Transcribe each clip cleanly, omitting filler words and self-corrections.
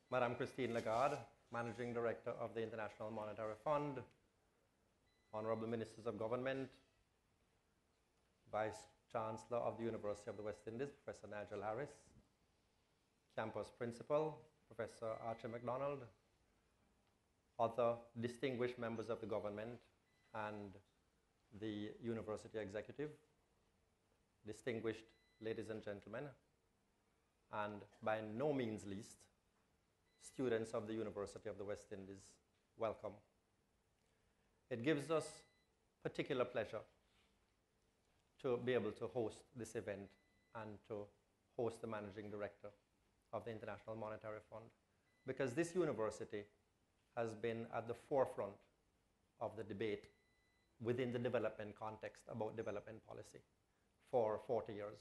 Madame Christine Lagarde, Managing Director of the International Monetary Fund, Honorable Ministers of Government, Vice Chancellor of the University of the West Indies, Professor Nigel Harris, Campus Principal, Professor Archie MacDonald, other distinguished members of the government and the university executive, distinguished ladies and gentlemen, and by no means least, students of the University of the West Indies, welcome. It gives us particular pleasure to be able to host this event and to host the Managing Director of the International Monetary Fund, because this university has been at the forefront of the debate within the development context about development policy for 40 years.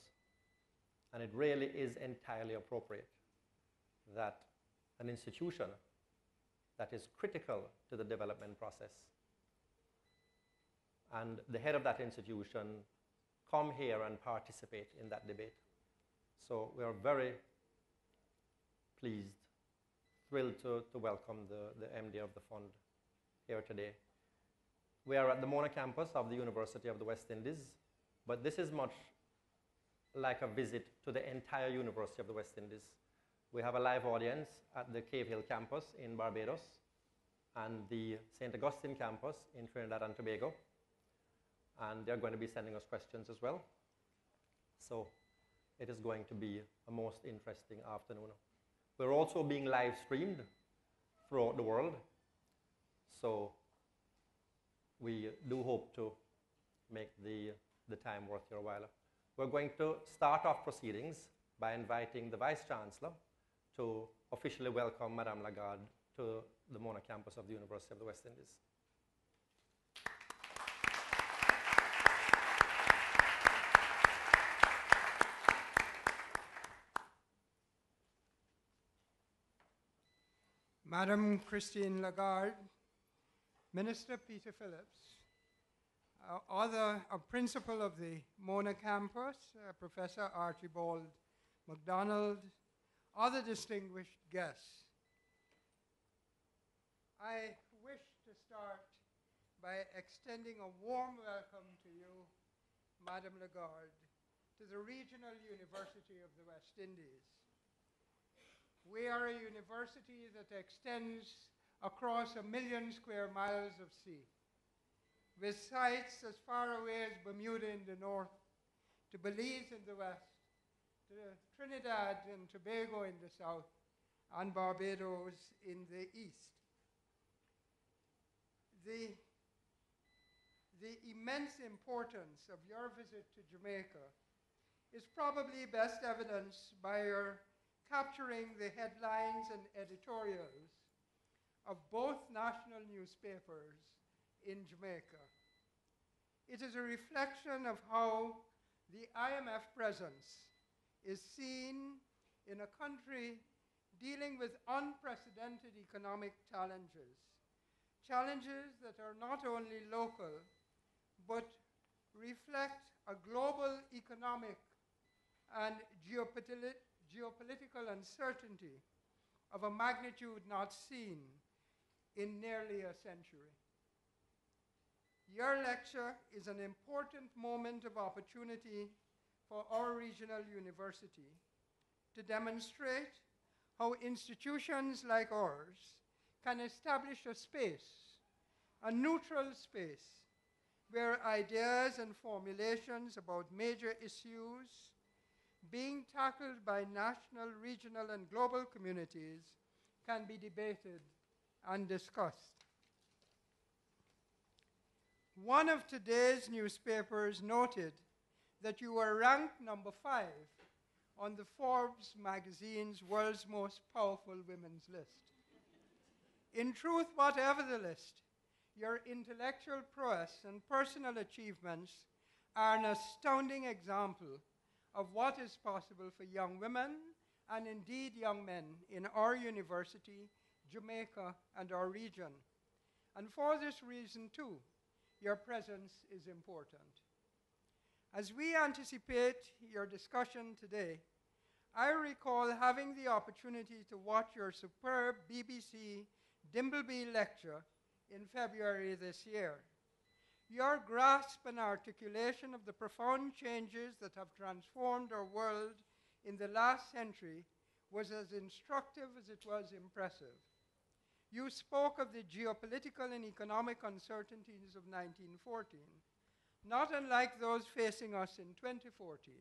And it really is entirely appropriate that an institution that is critical to the development process and the head of that institution come here and participate in that debate. So we are very pleased, thrilled to welcome the MD of the fund here today. We are at the Mona campus of the University of the West Indies, but this is much like a visit to the entire University of the West Indies. We have a live audience at the Cave Hill campus in Barbados and the St. Augustine campus in Trinidad and Tobago. And they're going to be sending us questions as well. So it is going to be a most interesting afternoon. We're also being live streamed throughout the world. So we do hope to make the time worth your while. We're going to start off proceedings by inviting the Vice Chancellor to officially welcome Madame Lagarde to the Mona campus of the University of the West Indies. Madam Christine Lagarde, Minister Peter Phillips, Principal of the Mona campus, Professor Archibald MacDonald, other distinguished guests. I wish to start by extending a warm welcome to you, Madam Lagarde, to the Regional University of the West Indies. We are a university that extends across 1 million square miles of sea, with sites as far away as Bermuda in the north, to Belize in the west, to Trinidad and Tobago in the south, and Barbados in the east. The immense importance of your visit to Jamaica is probably best evidenced by your capturing the headlines and editorials of both national newspapers in Jamaica. It is a reflection of how the IMF presence is seen in a country dealing with unprecedented economic challenges, challenges that are not only local, but reflect a global economic and geopolitical uncertainty of a magnitude not seen in nearly a century. Your lecture is an important moment of opportunity for our regional university to demonstrate how institutions like ours can establish a space, a neutral space, where ideas and formulations about major issues being tackled by national, regional, and global communities can be debated and discussed. One of today's newspapers noted that you were ranked number 5 on the Forbes magazine's World's Most Powerful Women's list. In truth, whatever the list, your intellectual prowess and personal achievements are an astounding example of what is possible for young women and indeed young men in our university, Jamaica, and our region. And for this reason, too, your presence is important. As we anticipate your discussion today, I recall having the opportunity to watch your superb BBC Dimbleby lecture in February this year. Your grasp and articulation of the profound changes that have transformed our world in the last century was as instructive as it was impressive. You spoke of the geopolitical and economic uncertainties of 1914, not unlike those facing us in 2014.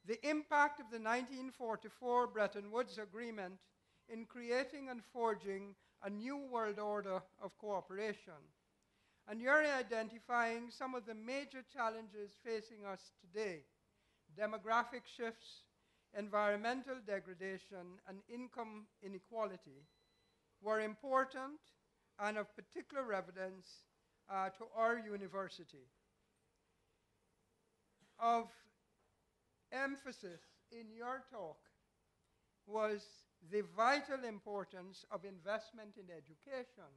The impact of the 1944 Bretton Woods Agreement in creating and forging a new world order of cooperation. And you're identifying some of the major challenges facing us today: demographic shifts, environmental degradation, and income inequality were important and of particular relevance to our university. Of emphasis in your talk was the vital importance of investment in education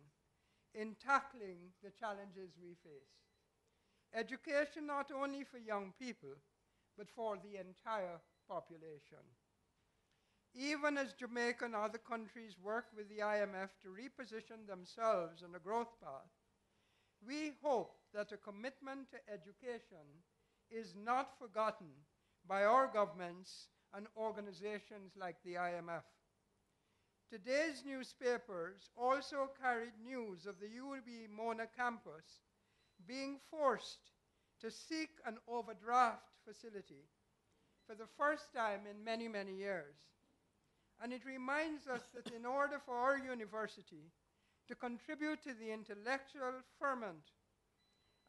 in tackling the challenges we face. Education not only for young people, but for the entire population. Even as Jamaica and other countries work with the IMF to reposition themselves on a growth path, we hope that a commitment to education is not forgotten by our governments and organizations like the IMF. Today's newspapers also carried news of the UB Mona campus being forced to seek an overdraft facility for the first time in many, many years. And it reminds us that in order for our university to contribute to the intellectual ferment,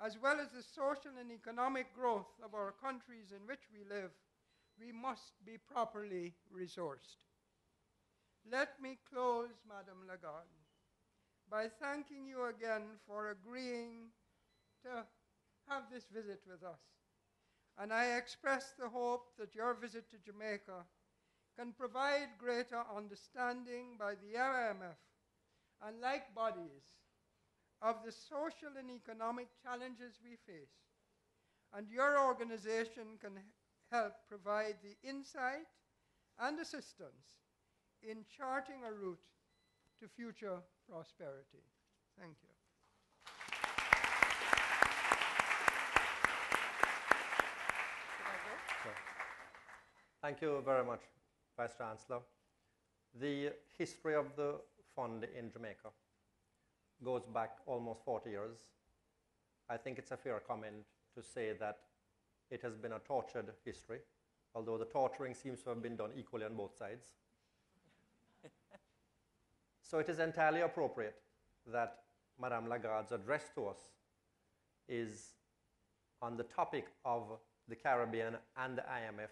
as well as the social and economic growth of our countries in which we live, we must be properly resourced. Let me close, Madame Lagarde, by thanking you again for agreeing to have this visit with us. And I express the hope that your visit to Jamaica can provide greater understanding by the IMF and like bodies of the social and economic challenges we face. And your organization can help provide the insight and assistance in charting a route to future prosperity. Thank you. Thank you very much, Vice Chancellor. The history of the fund in Jamaica goes back almost 40 years. I think it's a fair comment to say that it has been a tortured history, although the torturing seems to have been done equally on both sides. So it is entirely appropriate that Madame Lagarde's address to us is on the topic of the Caribbean and the IMF,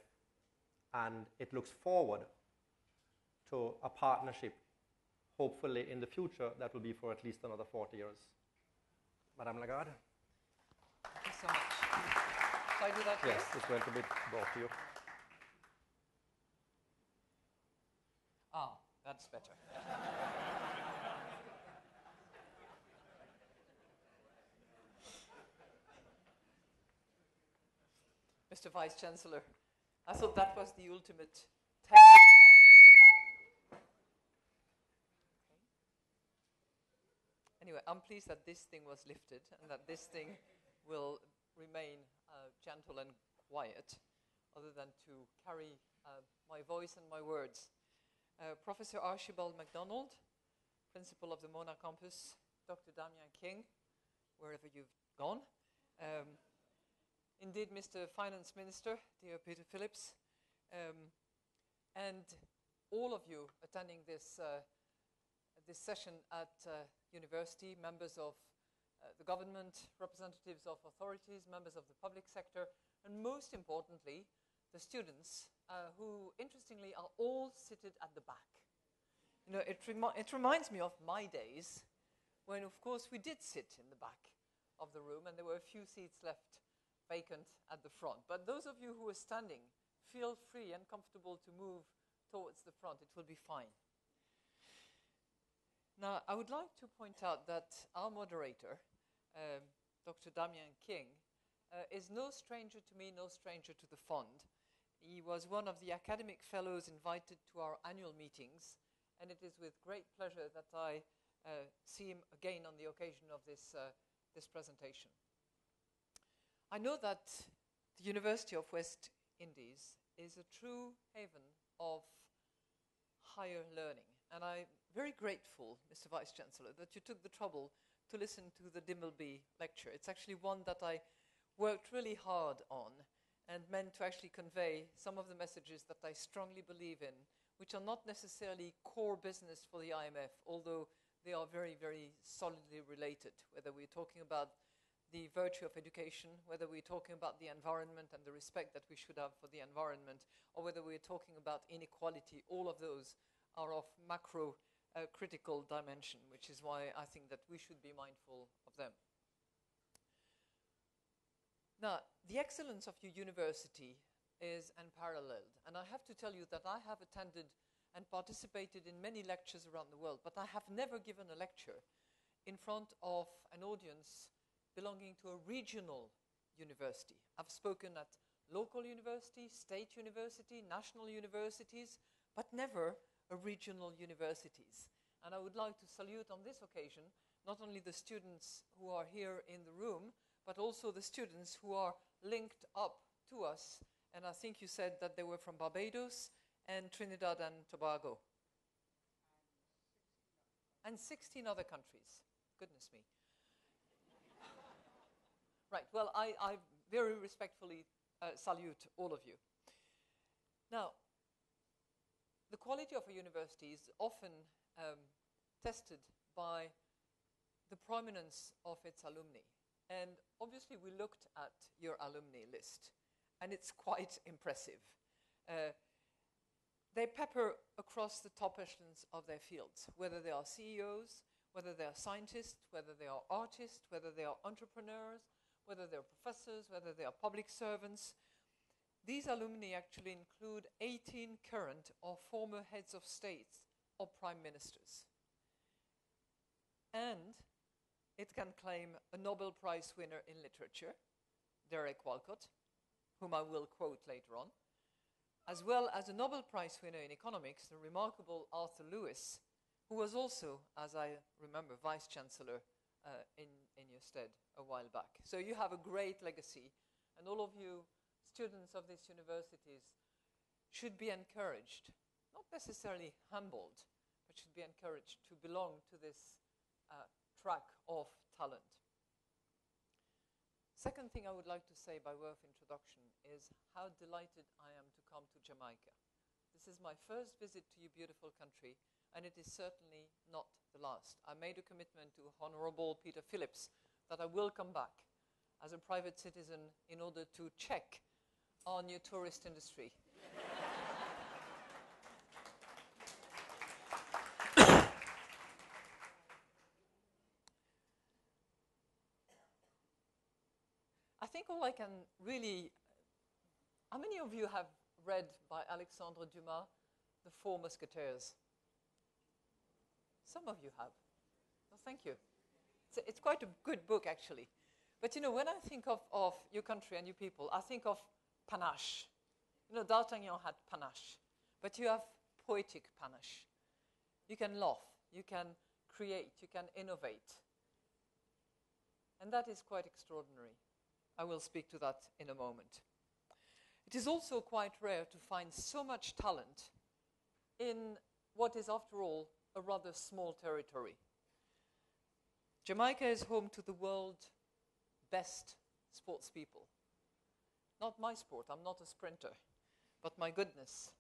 and it looks forward to a partnership, hopefully in the future, that will be for at least another 40 years. Madame Lagarde? Thank you so much. Shall I do that here? Yes, it's going to be brought to you. Ah, that's better. Mr. Vice Chancellor, I thought that was the ultimate test. Anyway, I'm pleased that this thing was lifted and that this thing will remain gentle and quiet, other than to carry my voice and my words. Professor Archibald MacDonald, Principal of the Mona Campus, Dr. Damien King, wherever you've gone. Indeed, Mr. Finance Minister, dear Peter Phillips, and all of you attending this session at university, members of the government, representatives of authorities, members of the public sector, and most importantly, the students who, interestingly, are all seated at the back. You know, it reminds me of my days when, of course, we did sit in the back of the room and there were a few seats left vacant at the front. But those of you who are standing, feel free and comfortable to move towards the front. It will be fine. Now, I would like to point out that our moderator, Dr. Damien King, is no stranger to me, no stranger to the fund. He was one of the academic fellows invited to our annual meetings, and it is with great pleasure that I see him again on the occasion of this presentation. I know that the University of West Indies is a true haven of higher learning, and I'm very grateful, Mr. Vice-Chancellor, that you took the trouble to listen to the Dimbleby lecture. It's actually one that I worked really hard on and meant to actually convey some of the messages that I strongly believe in, which are not necessarily core business for the IMF, although they are very, very solidly related, whether we're talking about the virtue of education, whether we're talking about the environment and the respect that we should have for the environment, or whether we're talking about inequality. All of those are of macro critical dimension, which is why I think that we should be mindful of them. Now, the excellence of your university is unparalleled, and I have to tell you that I have attended and participated in many lectures around the world, but I have never given a lecture in front of an audience belonging to a regional university. I've spoken at local universities, state university, national universities, but never a regional universities. And I would like to salute on this occasion not only the students who are here in the room, but also the students who are linked up to us. And I think you said that they were from Barbados and Trinidad and Tobago. And 16 other countries. Goodness me. Right, well, I very respectfully salute all of you. Now, the quality of a university is often tested by the prominence of its alumni. And obviously, we looked at your alumni list, and it's quite impressive. They pepper across the top echelons of their fields, whether they are CEOs, whether they are scientists, whether they are artists, whether they are entrepreneurs, whether they're professors, whether they are public servants. These alumni actually include 18 current or former heads of states or prime ministers. And it can claim a Nobel Prize winner in literature, Derek Walcott, whom I will quote later on, as well as a Nobel Prize winner in economics, the remarkable Arthur Lewis, who was also, as I remember, Vice-Chancellor in your stead a while back. So you have a great legacy, and all of you students of these universities should be encouraged, not necessarily humbled, but should be encouraged to belong to this track of talent. Second thing I would like to say by way of introduction is how delighted I am to come to Jamaica. This is my first visit to your beautiful country, and it is certainly not the last. I made a commitment to Honorable Peter Phillips that I will come back as a private citizen in order to check on your tourist industry. I think all I can really... How many of you have read by Alexandre Dumas, The Four Musketeers? Some of you have. Well, thank you. It's quite a good book, actually. But, you know, when I think of your country and your people, I think of panache. You know, D'Artagnan had panache. But you have poetic panache. You can laugh. You can create. You can innovate. And that is quite extraordinary. I will speak to that in a moment. It is also quite rare to find so much talent in what is, after all, a rather small territory. Jamaica is home to the world's best sports people. Not my sport, I'm not a sprinter, but my goodness,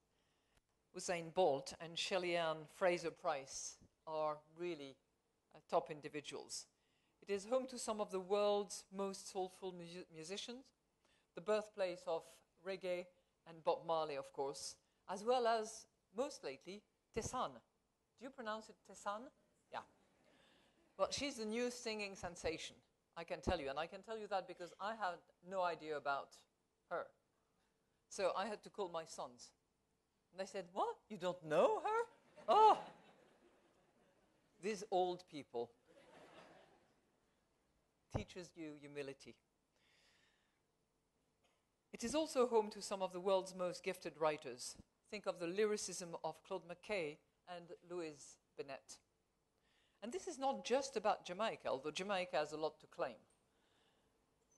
Usain Bolt and Shelly-Ann Fraser-Price are really top individuals. It is home to some of the world's most soulful musicians, the birthplace of reggae and Bob Marley, of course, as well as, most lately, Tessan. Do you pronounce it Tessan? Yeah. Well, she's the new singing sensation, I can tell you. And I can tell you that because I had no idea about her. So I had to call my sons. And they said, what? You don't know her? Oh! These old people. Teaches you humility. It is also home to some of the world's most gifted writers. Think of the lyricism of Claude McKay and Louise Bennett. And this is not just about Jamaica, although Jamaica has a lot to claim.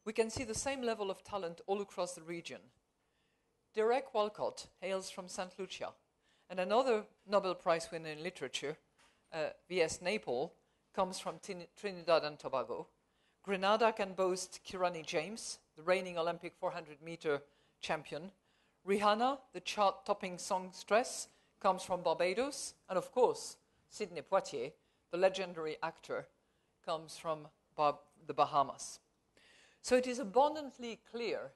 We can see the same level of talent all across the region. Derek Walcott hails from St. Lucia, and another Nobel Prize winner in literature, V.S. Naipaul, comes from Trinidad and Tobago. Grenada can boast Kirani James, the reigning Olympic 400-meter champion. Rihanna, the chart-topping songstress, comes from Barbados. And of course, Sidney Poitier, the legendary actor, comes from the Bahamas. So it is abundantly clear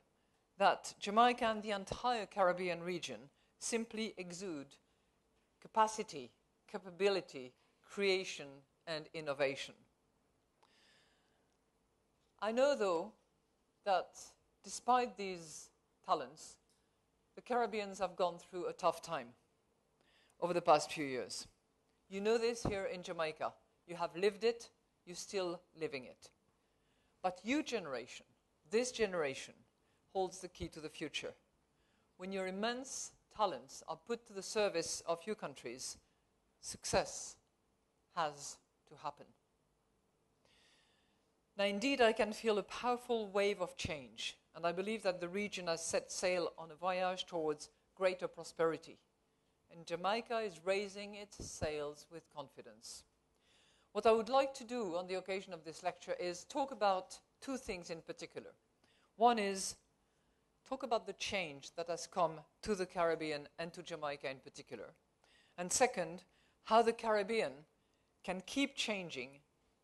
that Jamaica and the entire Caribbean region simply exude capacity, capability, creation, and innovation. I know, though, that despite these talents, the Caribbeans have gone through a tough time over the past few years. You know this here in Jamaica. You have lived it, you're still living it. But your generation, this generation, holds the key to the future. When your immense talents are put to the service of your countries, success has to happen. Now, indeed, I can feel a powerful wave of change, and I believe that the region has set sail on a voyage towards greater prosperity. And Jamaica is raising its sails with confidence. What I would like to do on the occasion of this lecture is talk about two things in particular. One is talk about the change that has come to the Caribbean and to Jamaica in particular. And second, how the Caribbean can keep changing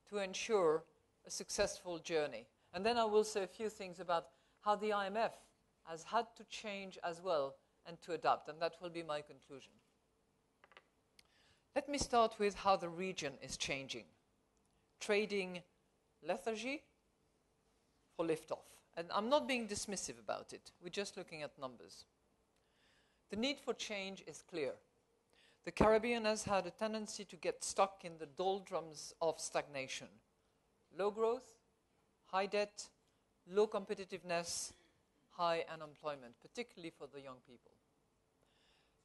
to ensure a successful journey. And then I will say a few things about how the IMF has had to change as well and to adapt, and that will be my conclusion. Let me start with how the region is changing. Trading lethargy for liftoff. And I'm not being dismissive about it. We're just looking at numbers. The need for change is clear. The Caribbean has had a tendency to get stuck in the doldrums of stagnation. Low growth, high debt, low competitiveness, high unemployment, particularly for the young people.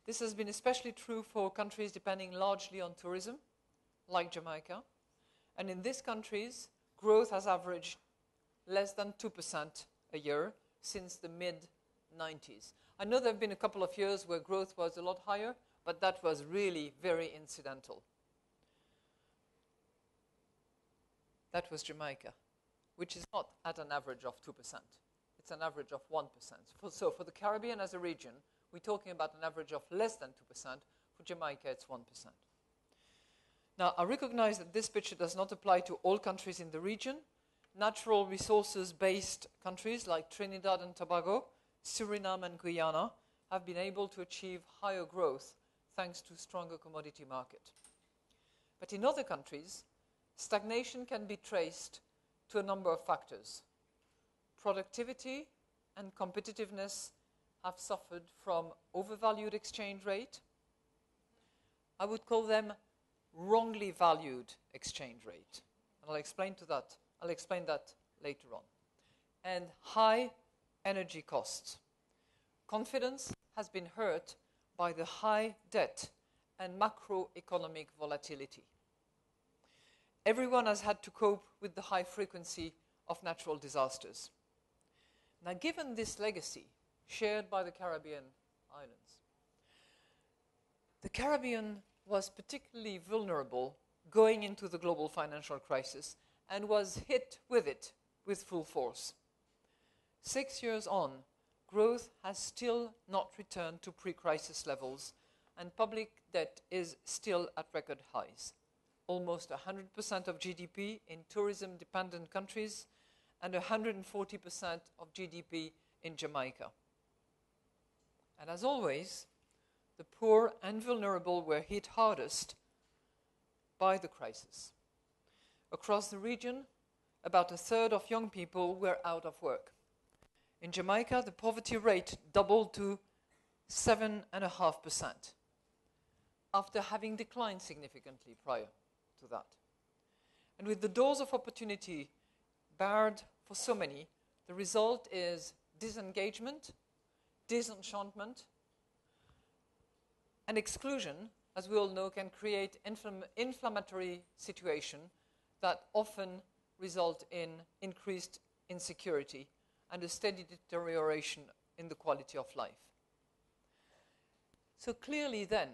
This has been especially true for countries depending largely on tourism, like Jamaica. And in these countries, growth has averaged less than 2% a year since the mid-90s. I know there have been a couple of years where growth was a lot higher, but that was really very incidental. That was Jamaica, which is not at an average of 2%. It's an average of 1%. So for the Caribbean as a region, we're talking about an average of less than 2%. For Jamaica, it's 1%. Now, I recognize that this picture does not apply to all countries in the region. Natural resources-based countries like Trinidad and Tobago, Suriname and Guyana have been able to achieve higher growth thanks to stronger commodity market. But in other countries, stagnation can be traced to a number of factors. Productivity and competitiveness have suffered from overvalued exchange rate. I would call them wrongly valued exchange rate. And I'll explain that later on. And high energy costs. Confidence has been hurt by the high debt and macroeconomic volatility. Everyone has had to cope with the high frequency of natural disasters. Now, given this legacy shared by the Caribbean islands, the Caribbean was particularly vulnerable going into the global financial crisis and was hit with it with full force. 6 years on, growth has still not returned to pre-crisis levels, and public debt is still at record highs. Almost 100% of GDP in tourism-dependent countries and 140% of GDP in Jamaica. And as always, the poor and vulnerable were hit hardest by the crisis. Across the region, about a third of young people were out of work. In Jamaica, the poverty rate doubled to 7.5%, after having declined significantly prior to that. And with the doors of opportunity barred for so many, the result is disengagement disenchantment, and exclusion, as we all know, can create inflammatory situation that often result in increased insecurity and a steady deterioration in the quality of life. So clearly then,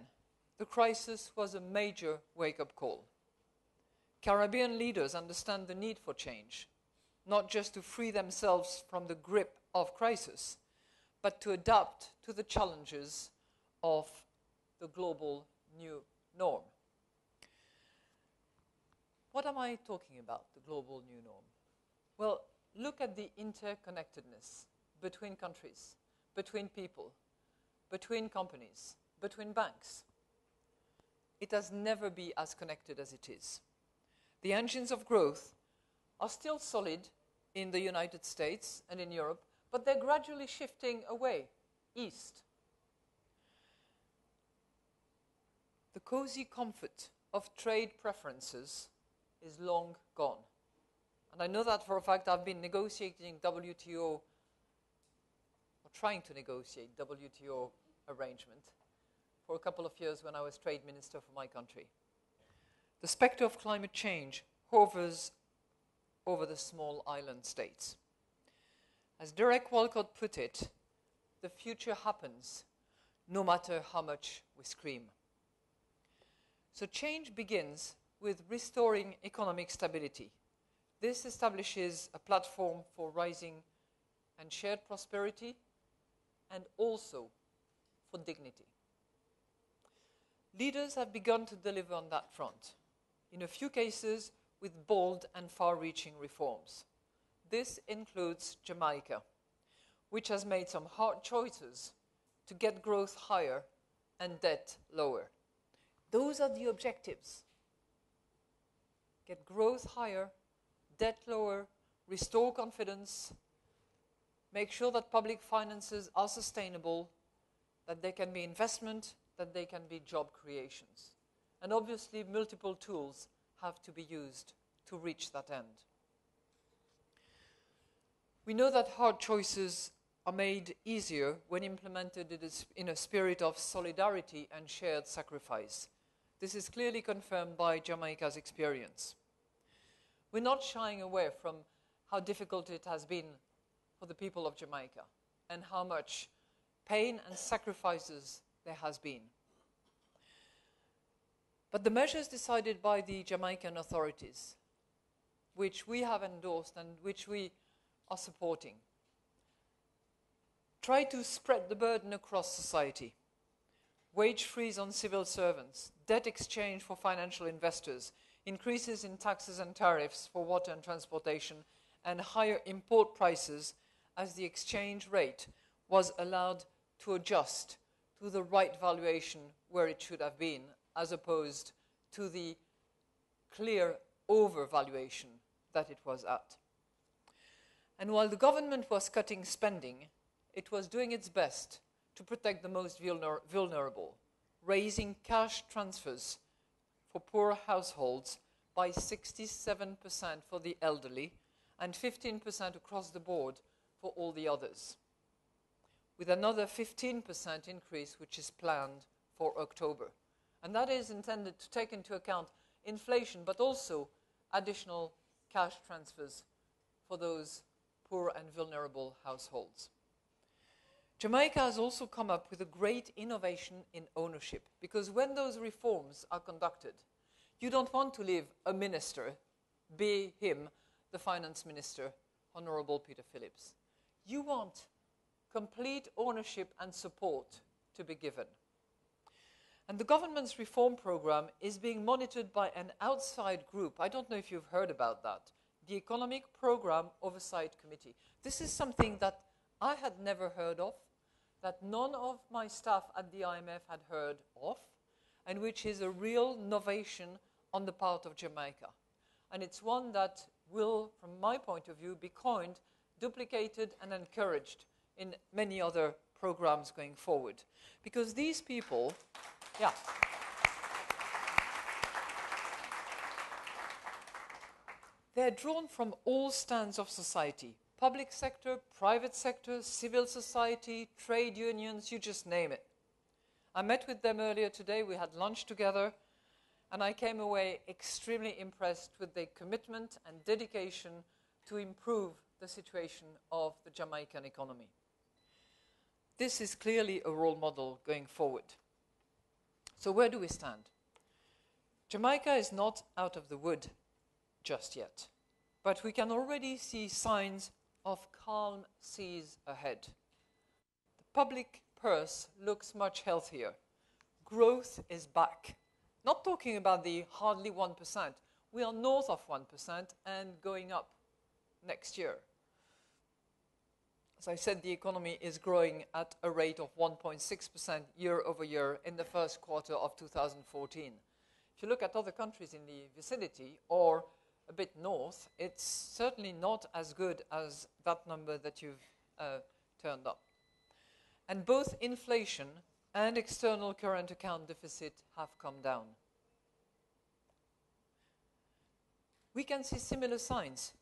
the crisis was a major wake-up call. Caribbean leaders understand the need for change, not just to free themselves from the grip of crisis, but to adapt to the challenges of the global new norm. What am I talking about, the global new norm? Well, look at the interconnectedness between countries, between people, between companies, between banks. It has never been as connected as it is. The engines of growth are still solid in the United States and in Europe, but they're gradually shifting away, east. The cozy comfort of trade preferences is long gone. And I know that for a fact. I've been negotiating WTO, or trying to negotiate WTO arrangement for a couple of years when I was trade minister for my country. The specter of climate change hovers over the small island states. As Derek Walcott put it, the future happens no matter how much we scream. So change begins with restoring economic stability. This establishes a platform for rising and shared prosperity, and also for dignity. Leaders have begun to deliver on that front, in a few cases with bold and far-reaching reforms. This includes Jamaica, which has made some hard choices to get growth higher and debt lower. Those are the objectives. Get growth higher, debt lower, restore confidence, make sure that public finances are sustainable, that there can be investment, that there can be job creations. And obviously, multiple tools have to be used to reach that end. We know that hard choices are made easier when implemented in a spirit of solidarity and shared sacrifice. This is clearly confirmed by Jamaica's experience. We're not shying away from how difficult it has been for the people of Jamaica and how much pain and sacrifices there has been. But the measures decided by the Jamaican authorities, which we have endorsed and which we are supporting, try to spread the burden across society. Wage freeze on civil servants, debt exchange for financial investors, increases in taxes and tariffs for water and transportation, and higher import prices as the exchange rate was allowed to adjust to the right valuation where it should have been, as opposed to the clear overvaluation that it was at. And while the government was cutting spending, it was doing its best to protect the most vulnerable, raising cash transfers for poor households by 67% for the elderly and 15% across the board for all the others, with another 15% increase which is planned for October. And that is intended to take into account inflation, but also additional cash transfers for those poor and vulnerable households. Jamaica has also come up with a great innovation in ownership, because when those reforms are conducted, you don't want to leave a minister, be him the finance minister, Honorable Peter Phillips. You want complete ownership and support to be given. And the government's reform program is being monitored by an outside group. I don't know if you've heard about that. The Economic Program Oversight Committee. This is something that I had never heard of, that none of my staff at the IMF had heard of, and which is a real innovation on the part of Jamaica. And it's one that will, from my point of view, be coined, duplicated, and encouraged in many other programs going forward. Because these people, they're drawn from all stands of society, public sector, private sector, civil society, trade unions, you just name it. I met with them earlier today, we had lunch together, and I came away extremely impressed with their commitment and dedication to improve the situation of the Jamaican economy. This is clearly a role model going forward. So where do we stand? Jamaica is not out of the wood just yet, but we can already see signs of calm seas ahead. The public purse looks much healthier. Growth is back. Not talking about the hardly 1%. We are north of 1% and going up next year. As I said, the economy is growing at a rate of 1.6% year over year in the first quarter of 2014. If you look at other countries in the vicinity or a bit north, it's certainly not as good as that number that you've turned up. And both inflation and external current account deficit have come down. We can see similar signs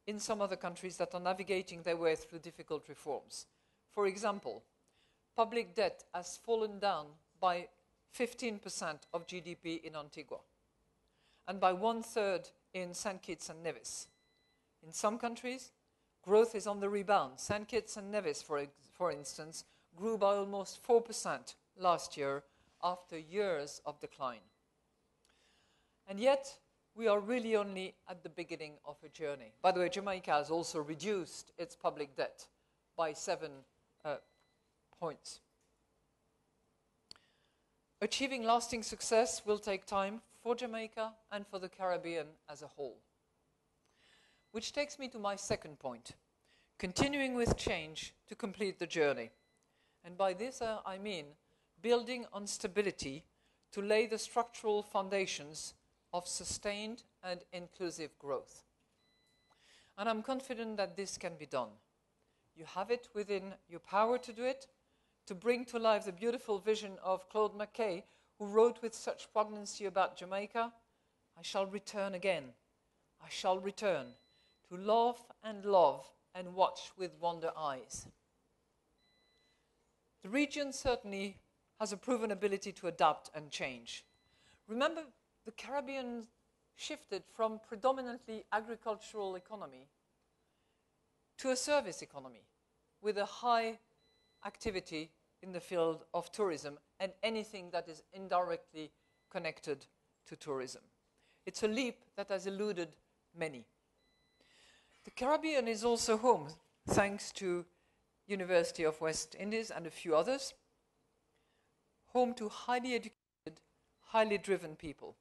in some other countries that are navigating their way through difficult reforms. For example, public debt has fallen down by 15% of GDP in Antigua and by 1/3 in St. Kitts and Nevis. In some countries, growth is on the rebound. St. Kitts and Nevis, for instance, grew by almost 4% last year after years of decline. And yet, we are really only at the beginning of a journey. By the way, Jamaica has also reduced its public debt by 7 points. Achieving lasting success will take time for Jamaica and for the Caribbean as a whole. Which takes me to my second point, continuing with change to complete the journey. And by this I mean building on stability to lay the structural foundations of sustained and inclusive growth. And I'm confident that this can be done. You have it within your power to do it, to bring to life the beautiful vision of Claude McKay, who wrote with such poignancy about Jamaica, "I shall return again. I shall return to love and watch with wonder eyes." The region certainly has a proven ability to adapt and change. Remember, the Caribbean shifted from predominantly agricultural economy to a service economy with a high activity in the field of tourism and anything that is indirectly connected to tourism. It's a leap that has eluded many. The Caribbean is also home, thanks to University of West Indies and a few others, home to highly educated, highly driven people.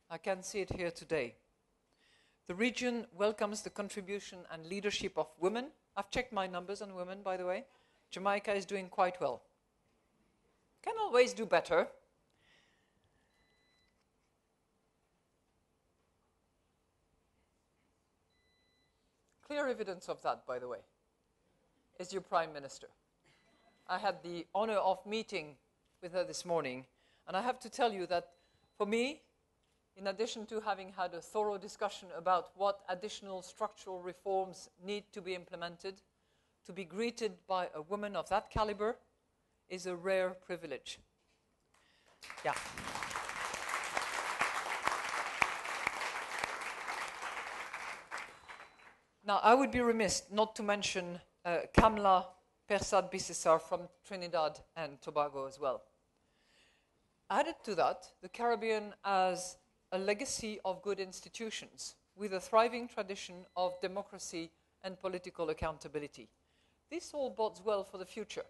I can see it here today. The region welcomes the contribution and leadership of women. I've checked my numbers on women, by the way. Jamaica is doing quite well. Can always do better. Clear evidence of that, by the way, is your Prime Minister. I had the honor of meeting with her this morning, and I have to tell you that for me, in addition to having had a thorough discussion about what additional structural reforms need to be implemented, to be greeted by a woman of that caliber is a rare privilege. Yeah. Now, I would be remiss not to mention Kamla Persad-Bissessar from Trinidad and Tobago as well. Added to that, the Caribbean has a legacy of good institutions with a thriving tradition of democracy and political accountability. This all bodes well for the future,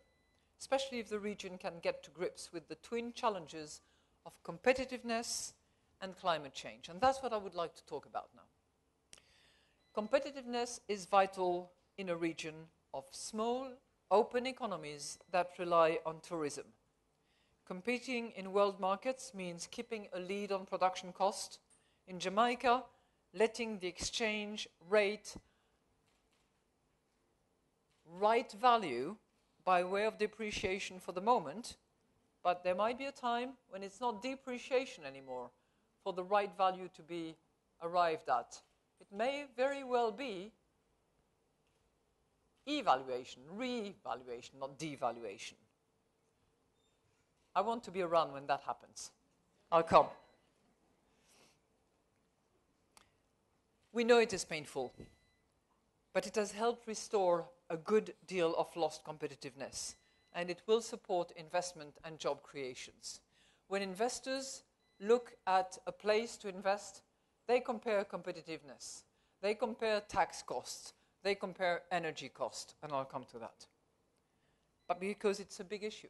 especially if the region can get to grips with the twin challenges of competitiveness and climate change. And that's what I would like to talk about now. Competitiveness is vital in a region of small, open economies that rely on tourism. Competing in world markets means keeping a lead on production cost. In Jamaica, letting the exchange rate right value by way of depreciation for the moment, but there might be a time when it's not depreciation anymore for the right value to be arrived at. It may very well be evaluation, re-evaluation, not devaluation. I want to be around when that happens. I'll come. We know it is painful, but it has helped restore a good deal of lost competitiveness, and it will support investment and job creations. When investors look at a place to invest, they compare competitiveness, they compare tax costs, they compare energy cost, and I'll come to that. But because it's a big issue.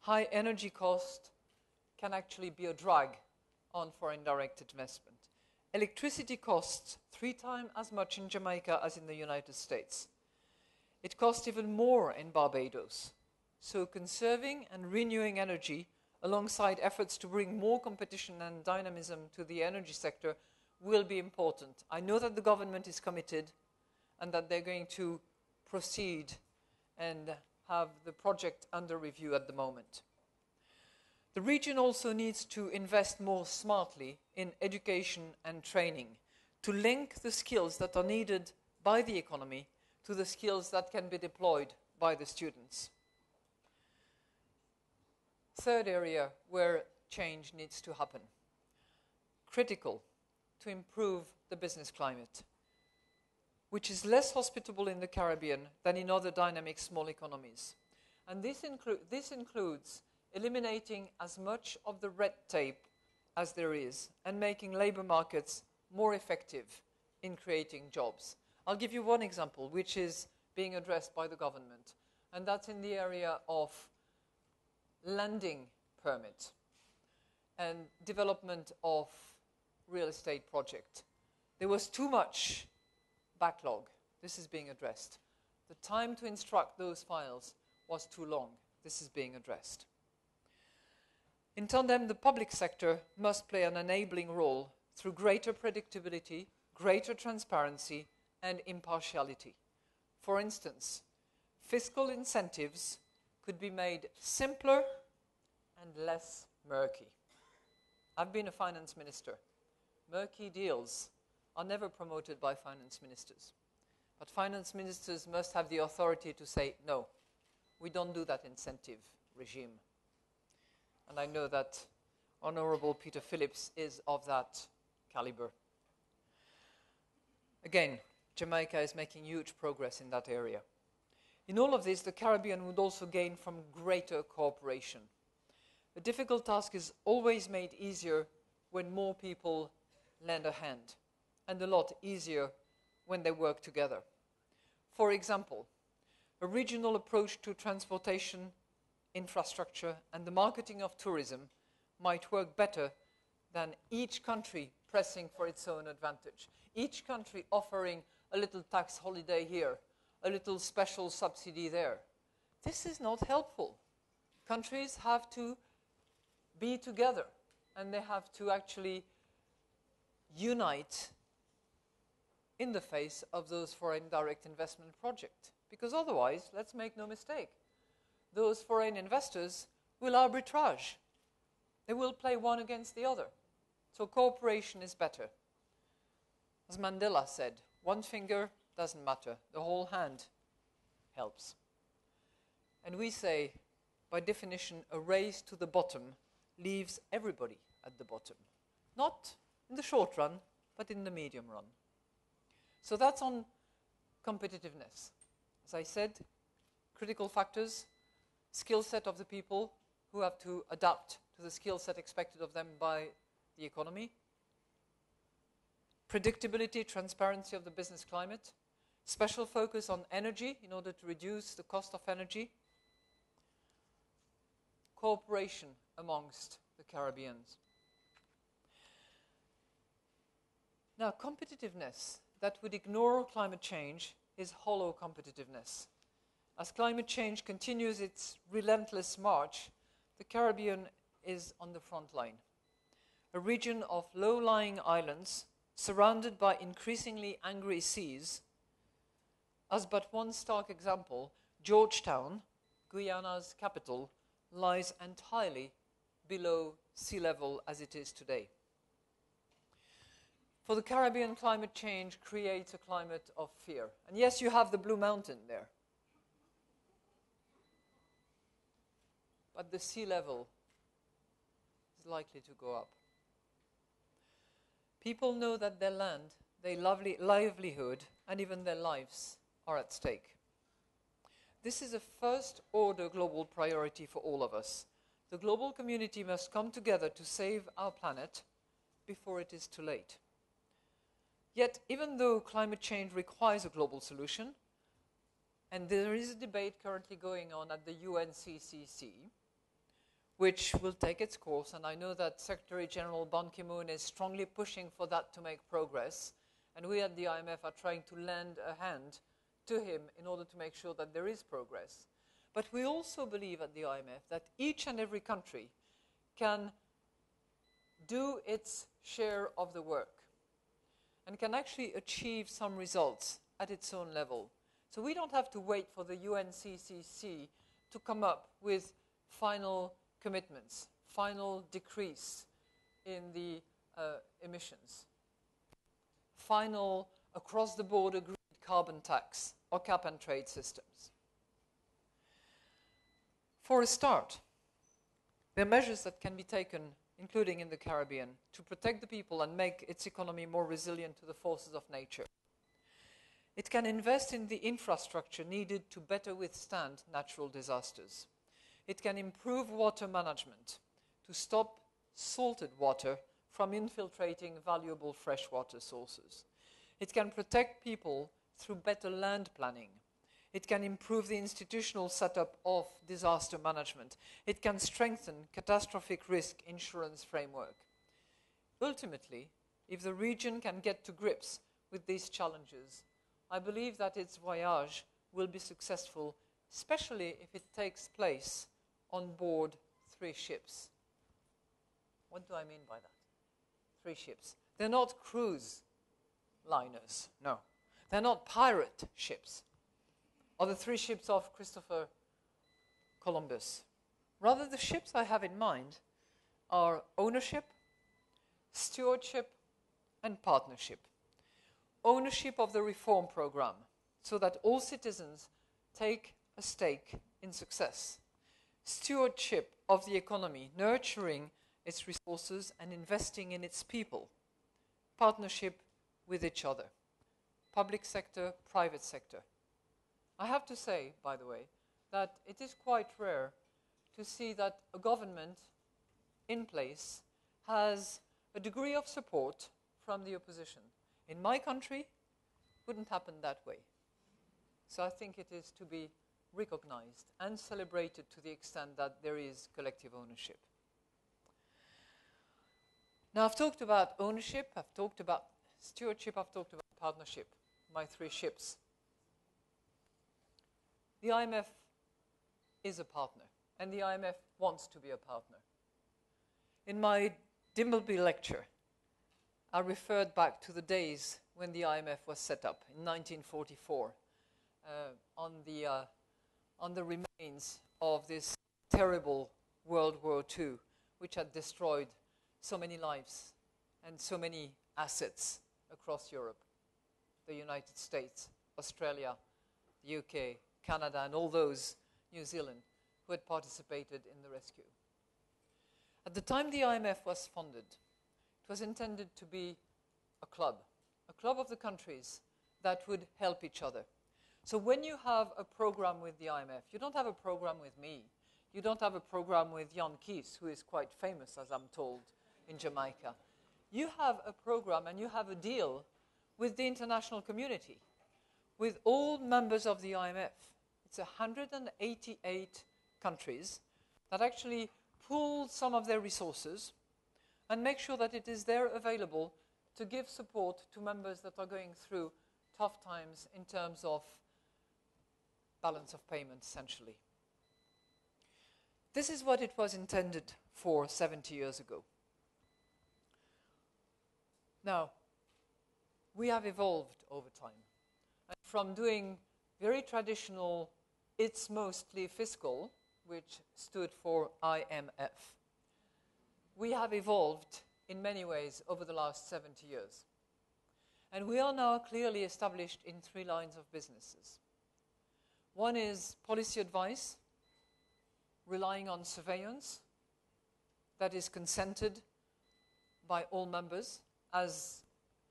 High energy cost can actually be a drag on foreign direct investment. Electricity costs 3 times as much in Jamaica as in the United States. It costs even more in Barbados. So conserving and renewing energy alongside efforts to bring more competition and dynamism to the energy sector will be important. I know that the government is committed and that they're going to proceed and have the project under review at the moment. The region also needs to invest more smartly in education and training to link the skills that are needed by the economy to the skills that can be deployed by the students. Third area where change needs to happen. Critical to improve the business climate, which is less hospitable in the Caribbean than in other dynamic small economies. And this includes eliminating as much of the red tape as there is and making labor markets more effective in creating jobs. I'll give you one example, which is being addressed by the government, and that's in the area of landing permit and development of real estate project. There was too much backlog. This is being addressed. The time to instruct those files was too long. This is being addressed. In tandem, the public sector must play an enabling role through greater predictability, greater transparency, and impartiality. For instance, fiscal incentives could be made simpler and less murky. I've been a finance minister. Murky deals are never promoted by finance ministers. But finance ministers must have the authority to say, no, we don't do that incentive regime. And I know that Honorable Peter Phillips is of that caliber. Again, Jamaica is making huge progress in that area. In all of this, the Caribbean would also gain from greater cooperation. A difficult task is always made easier when more people lend a hand, and a lot easier when they work together. For example, a regional approach to transportation, infrastructure, and the marketing of tourism might work better than each country pressing for its own advantage. Each country offering a little tax holiday here, a little special subsidy there. This is not helpful. Countries have to be together, and they have to actually unite in the face of those foreign direct investment projects. Because otherwise, let's make no mistake, those foreign investors will arbitrage. They will play one against the other. So cooperation is better. As Mandela said, one finger doesn't matter, the whole hand helps. And we say, by definition, a race to the bottom leaves everybody at the bottom. Not in the short run, but in the medium run. So that's on competitiveness. As I said, critical factors, skill set of the people who have to adapt to the skill set expected of them by the economy, predictability, transparency of the business climate, special focus on energy in order to reduce the cost of energy, cooperation amongst the Caribbeans. Now, competitiveness that would ignore climate change is hollow competitiveness. As climate change continues its relentless march, the Caribbean is on the front line. A region of low-lying islands surrounded by increasingly angry seas. As but one stark example, Georgetown, Guyana's capital, lies entirely below sea level as it is today. for the Caribbean, climate change creates a climate of fear. And yes, you have the Blue Mountain there. But the sea level is likely to go up. People know that their land, their livelihood, and even their lives are at stake. This is a first-order global priority for all of us. The global community must come together to save our planet before it is too late. Yet, even though climate change requires a global solution, and there is a debate currently going on at the UNCCC, which will take its course, and I know that Secretary General Ban Ki-moon is strongly pushing for that to make progress, and we at the IMF are trying to lend a hand to him in order to make sure that there is progress. But we also believe at the IMF that each and every country can do its share of the work and can actually achieve some results at its own level. So we don't have to wait for the UNCCC to come up with final commitments, final decrease in the emissions, final across-the-board agreed carbon tax or cap-and-trade systems. For a start, there are measures that can be taken, including in the Caribbean, to protect the people and make its economy more resilient to the forces of nature. It can invest in the infrastructure needed to better withstand natural disasters. It can improve water management to stop salted water from infiltrating valuable freshwater sources. It can protect people through better land planning. It can improve the institutional setup of disaster management. It can strengthen catastrophic risk insurance framework. Ultimately, if the region can get to grips with these challenges, I believe that its voyage will be successful, especially if it takes place on board 3 ships. What do I mean by that? 3 ships. They're not cruise liners, no. They're not pirate ships, or the 3 ships of Christopher Columbus. Rather, the ships I have in mind are ownership, stewardship, and partnership. Ownership of the reform program, so that all citizens take a stake in success. Stewardship of the economy, nurturing its resources and investing in its people. Partnership with each other. Public sector, private sector. I have to say, by the way, that it is quite rare to see that a government in place has a degree of support from the opposition. In my country, it wouldn't happen that way. So I think it is to be recognized and celebrated to the extent that there is collective ownership. Now, I've talked about ownership, I've talked about stewardship, I've talked about partnership, my 3 ships. The IMF is a partner, and the IMF wants to be a partner. In my Dimbleby lecture, I referred back to the days when the IMF was set up in 1944 on the remains of this terrible World War II, which had destroyed so many lives and so many assets across Europe, the United States, Australia, the UK, Canada, and all those, New Zealand, who had participated in the rescue. At the time the IMF was funded, it was intended to be a club of the countries that would help each other. So when you have a program with the IMF, you don't have a program with me. You don't have a program with Jan Kees, who is quite famous, as I'm told, in Jamaica. You have a program and you have a deal with the international community, with all members of the IMF. It's 188 countries that actually pool some of their resources and make sure that it is there available to give support to members that are going through tough times in terms of balance of payment, essentially. This is what it was intended for 70 years ago. Now, we have evolved over time. And from doing very traditional, it's mostly fiscal, which stood for IMF, we have evolved in many ways over the last 70 years. And we are now clearly established in 3 lines of businesses. One is policy advice, relying on surveillance that is consented by all members as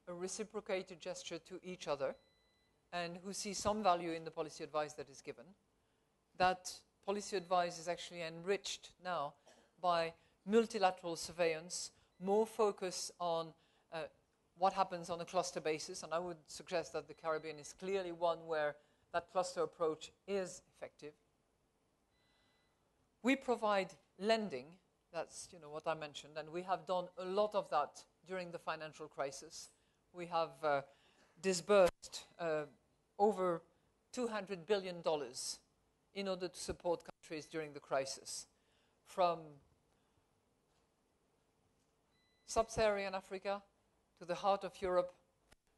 a reciprocated gesture to each other, and who see some value in the policy advice that is given. That policy advice is actually enriched now by multilateral surveillance, more focus on what happens on a cluster basis, and I would suggest that the Caribbean is clearly one where that cluster approach is effective. We provide lending, that's what I mentioned, and we have done a lot of that during the financial crisis. We have disbursed over $200 billion in order to support countries during the crisis, from sub-Saharan Africa to the heart of Europe,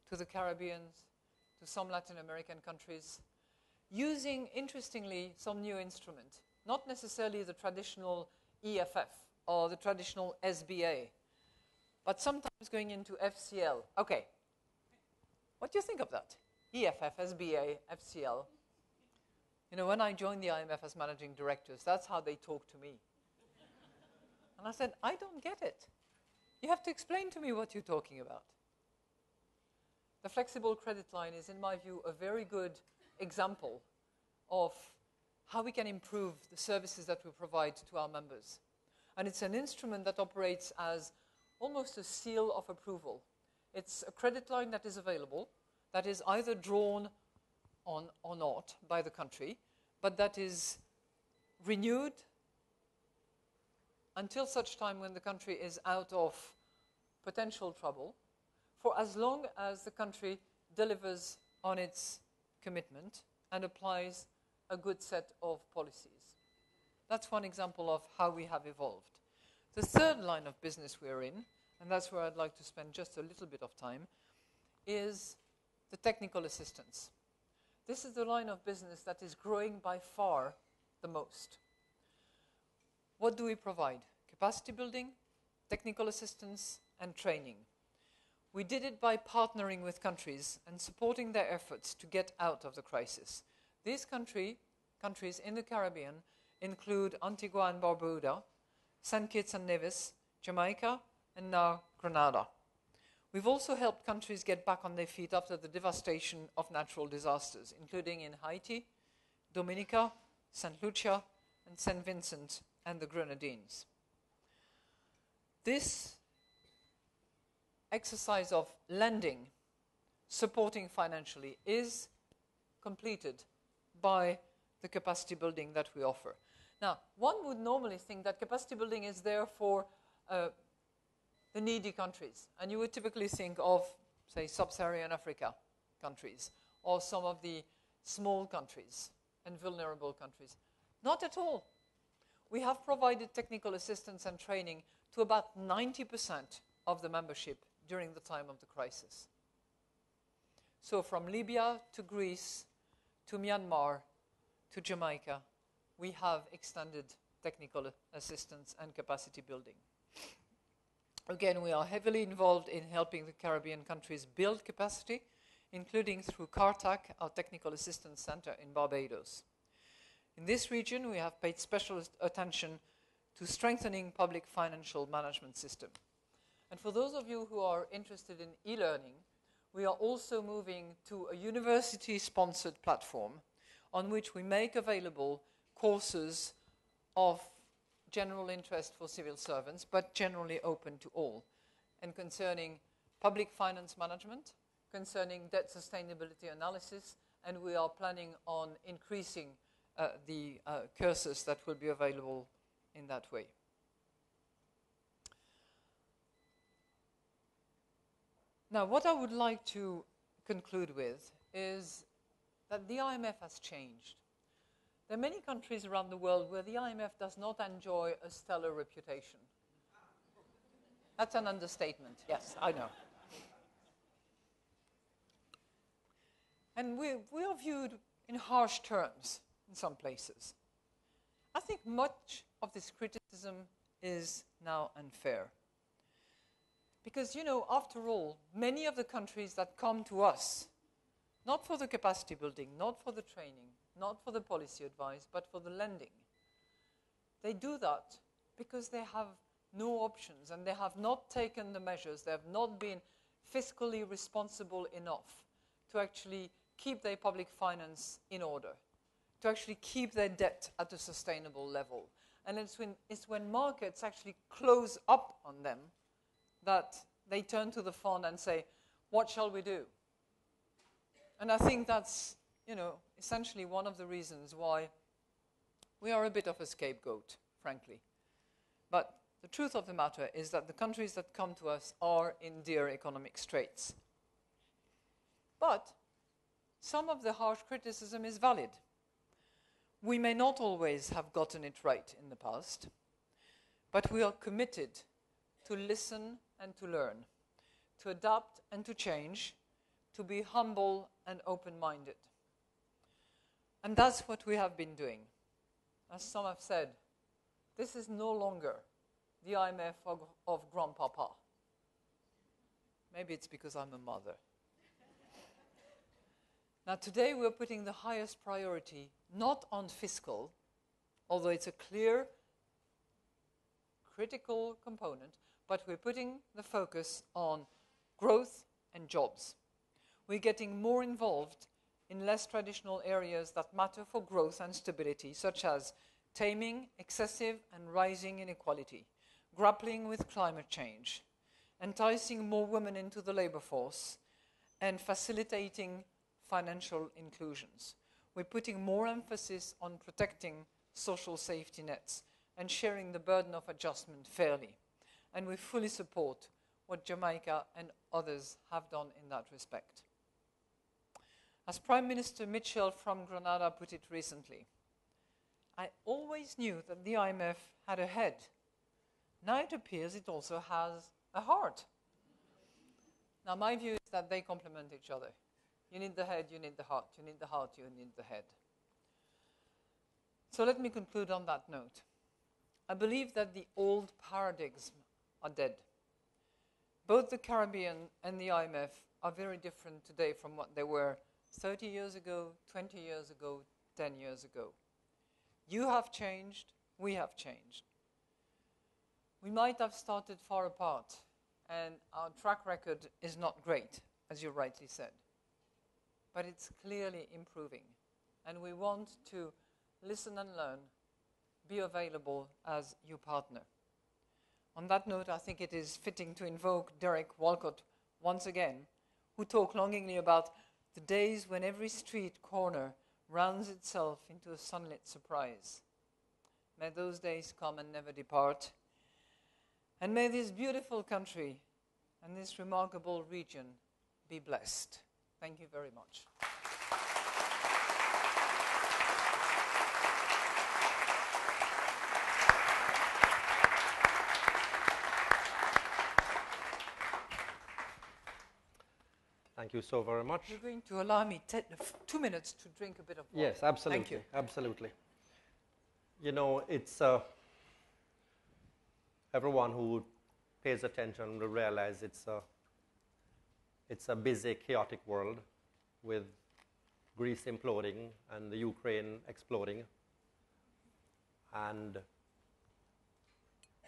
to the Caribbean, to some Latin American countries, using, interestingly, some new instrument, not necessarily the traditional EFF or the traditional SBA, but sometimes going into FCL. Okay, what do you think of that? EFF, SBA, FCL. When I joined the IMF as managing directors, that's how they talk to me. And I said, I don't get it. You have to explain to me what you're talking about. The flexible credit line is, in my view, a very good example of how we can improve the services that we provide to our members. And it's an instrument that operates as almost a seal of approval. It's a credit line that is available, that is either drawn on or not by the country, but that is renewed until such time when the country is out of potential trouble, for as long as the country delivers on its commitment and applies a good set of policies. That's one example of how we have evolved. The third line of business we're in, and that's where I'd like to spend just a little bit of time, is the technical assistance. This is the line of business that is growing by far the most. What do we provide? Capacity building, technical assistance, and training. We did it by partnering with countries and supporting their efforts to get out of the crisis. These countries in the Caribbean include Antigua and Barbuda, St. Kitts and Nevis, Jamaica, and now Grenada. We've also helped countries get back on their feet after the devastation of natural disasters, including in Haiti, Dominica, St. Lucia, and St. Vincent and the Grenadines. This exercise of lending, supporting financially, is completed by the capacity building that we offer. Now, one would normally think that capacity building is there for the needy countries, and you would typically think of, say, sub-Saharan Africa countries, or some of the small countries and vulnerable countries. Not at all. We have provided technical assistance and training to about 90% of the membership during the time of the crisis. So from Libya to Greece to Myanmar to Jamaica, we have extended technical assistance and capacity building. Again, we are heavily involved in helping the Caribbean countries build capacity, including through CARTAC, our Technical Assistance Center in Barbados. In this region, we have paid special attention to strengthening public financial management system. And for those of you who are interested in e-learning, we are also moving to a university-sponsored platform on which we make available courses of general interest for civil servants, but generally open to all, and concerning public finance management, concerning debt sustainability analysis, and we are planning on increasing the courses that will be available in that way. Now, what I would like to conclude with is that the IMF has changed. There are many countries around the world where the IMF does not enjoy a stellar reputation. That's an understatement. Yes, I know. And we are viewed in harsh terms in some places. I think much of this criticism is now unfair. Because, you know, after all, many of the countries that come to us, not for the capacity building, not for the training, not for the policy advice, but for the lending, they do that because they have no options and they have not taken the measures, they have not been fiscally responsible enough to actually keep their public finance in order, to actually keep their debt at a sustainable level. And it's when markets actually close up on them that they turn to the fund and say, what shall we do? And I think that's, you know, essentially one of the reasons why we are a bit of a scapegoat, frankly. But the truth of the matter is that the countries that come to us are in dire economic straits. But some of the harsh criticism is valid. We may not always have gotten it right in the past, but we are committed to listen and to learn, to adapt and to change, to be humble and open-minded. And that's what we have been doing. As some have said, this is no longer the IMF of Grandpapa. Maybe it's because I'm a mother. Now, today we're putting the highest priority not on fiscal, although it's a clear, critical component, but we're putting the focus on growth and jobs. We're getting more involved in less traditional areas that matter for growth and stability, such as taming excessive and rising inequality, grappling with climate change, enticing more women into the labor force, and facilitating financial inclusions. We're putting more emphasis on protecting social safety nets and sharing the burden of adjustment fairly. And we fully support what Jamaica and others have done in that respect. As Prime Minister Mitchell from Grenada put it recently, I always knew that the IMF had a head. Now it appears it also has a heart. Now my view is that they complement each other. You need the head, you need the heart. You need the heart, you need the head. So let me conclude on that note. I believe that the old paradigms are dead. Both the Caribbean and the IMF are very different today from what they were 30 years ago, 20 years ago, 10 years ago. You have changed, we have changed. We might have started far apart, and our track record is not great, as you rightly said. But it's clearly improving, and we want to listen and learn, be available as your partner. On that note, I think it is fitting to invoke Derek Walcott once again, who talked longingly about the days when every street corner rounds itself into a sunlit surprise. May those days come and never depart. And may this beautiful country and this remarkable region be blessed. Thank you very much. Thank you so very much. You're going to allow me 2 minutes to drink a bit of water. Yes, absolutely. Thank you. Absolutely. You know, it's everyone who pays attention will realize it's a busy, chaotic world with Greece imploding and the Ukraine exploding, and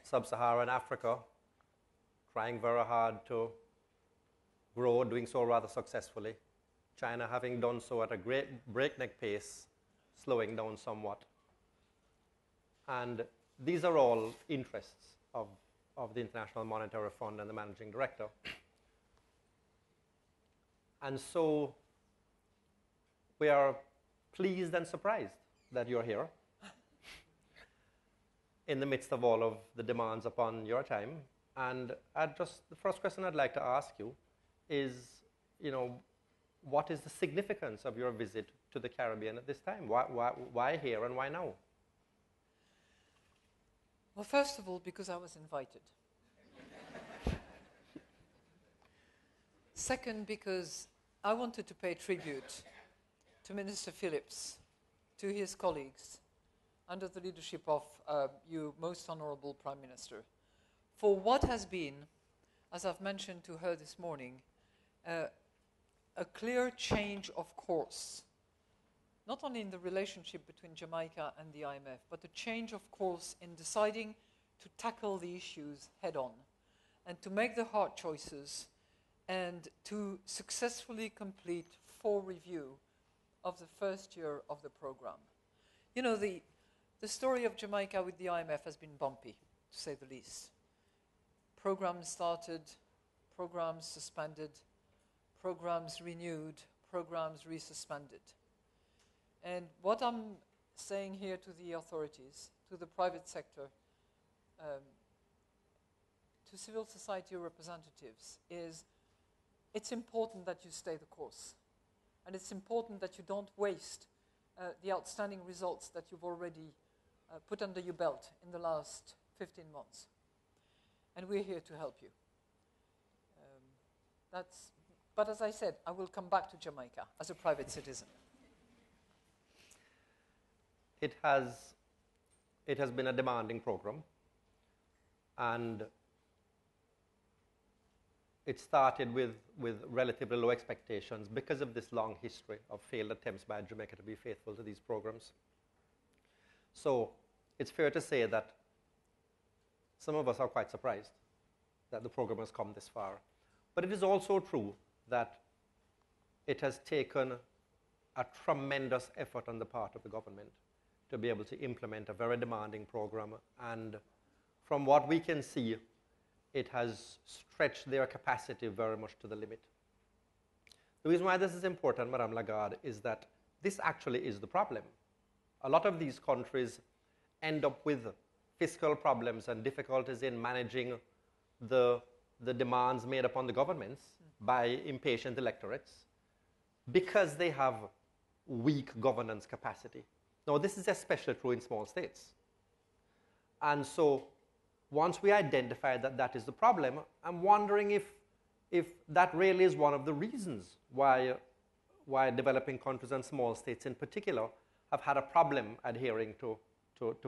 sub-Saharan Africa trying very hard to grow, doing so rather successfully. China having done so at a great breakneck pace, slowing down somewhat. And these are all interests of the International Monetary Fund and the Managing Director. And so we are pleased and surprised that you're here in the midst of all of the demands upon your time. And the first question I'd like to ask you is, you know, what is the significance of your visit to the Caribbean at this time? Why here and why now? Well, first of all, because I was invited. Second, because I wanted to pay tribute to Minister Phillips, to his colleagues, under the leadership of you, Most Honourable Prime Minister, for what has been as I've mentioned to her this morning, a clear change of course, not only in the relationship between Jamaica and the IMF, but a change of course in deciding to tackle the issues head-on and to make the hard choices and to successfully complete full review of the first year of the program. You know, the story of Jamaica with the IMF has been bumpy, to say the least. Programs started, programs suspended, programs renewed, programs resuspended. And what I'm saying here to the authorities, to the private sector, to civil society representatives is it's important that you stay the course. And it's important that you don't waste the outstanding results that you've already put under your belt in the last 15 months. And we're here to help you. But as I said, I will come back to Jamaica as a private citizen. It has been a demanding program, and it started with relatively low expectations because of this long history of failed attempts by Jamaica to be faithful to these programs. So it's fair to say that some of us are quite surprised that the program has come this far. But it is also true that it has taken a tremendous effort on the part of the government to be able to implement a very demanding program. And from what we can see, it has stretched their capacity very much to the limit. The reason why this is important, Madame Lagarde, is that this actually is the problem. A lot of these countries end up with fiscal problems and difficulties in managing the demands made upon the governments by impatient electorates because they have weak governance capacity. Now, this is especially true in small states. And so once we identify that that is the problem, I'm wondering if that really is one of the reasons why developing countries and small states in particular have had a problem adhering to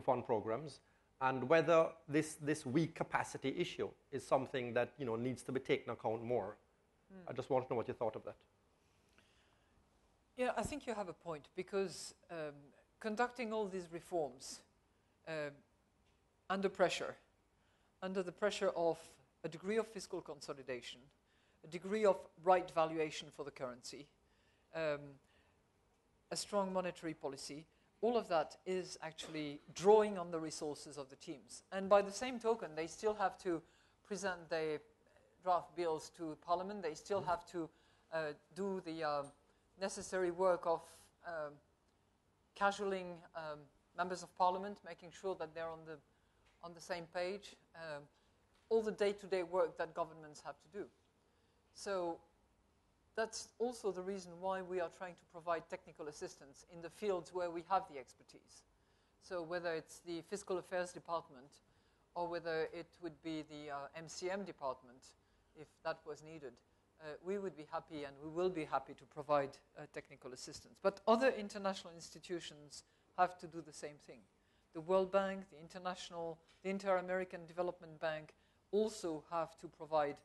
fund programs, and whether this weak capacity issue is something that needs to be taken account more. I just want to know what you thought of that. Yeah, I think you have a point, because conducting all these reforms under pressure, under the pressure of a degree of fiscal consolidation, a degree of right valuation for the currency, a strong monetary policy, all of that is actually drawing on the resources of the teams. And by the same token, they still have to present their draft bills to Parliament. They still have to do the necessary work of casualing members of Parliament, making sure that they're on the same page, all the day-to-day work that governments have to do. So that's also the reason why we are trying to provide technical assistance in the fields where we have the expertise. So whether it's the Fiscal Affairs Department or whether it would be the MCM department, if that was needed, we would be happy and we will be happy to provide technical assistance. But other international institutions have to do the same thing. The World Bank, the Inter-American Development Bank also have to provide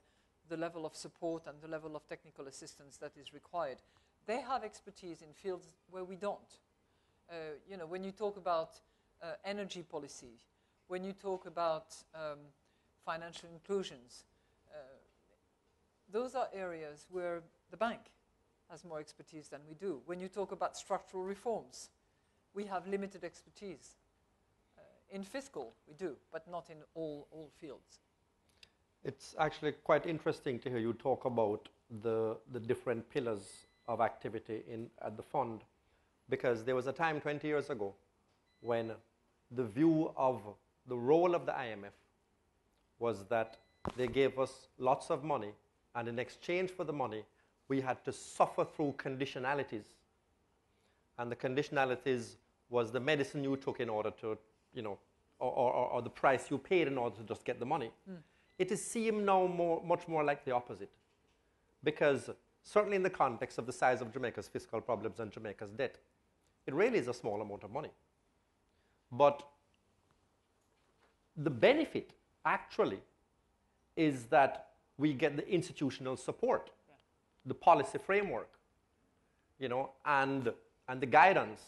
the level of support and the level of technical assistance that is required. They have expertise in fields where we don't. When you talk about energy policy, when you talk about financial inclusions, those are areas where the bank has more expertise than we do. When you talk about structural reforms, we have limited expertise. In fiscal, we do, but not in all fields. It's actually quite interesting to hear you talk about the different pillars of activity at the fund, because there was a time 20 years ago when the view of the role of the IMF was that they gave us lots of money, and in exchange for the money, we had to suffer through conditionalities. And the conditionalities was the medicine you took in order to, or the price you paid in order to just get the money. It is seen now much more like the opposite, because certainly in the context of the size of Jamaica's fiscal problems and Jamaica's debt, it really is a small amount of money. But the benefit actually is that we get the institutional support, the policy framework, and the guidance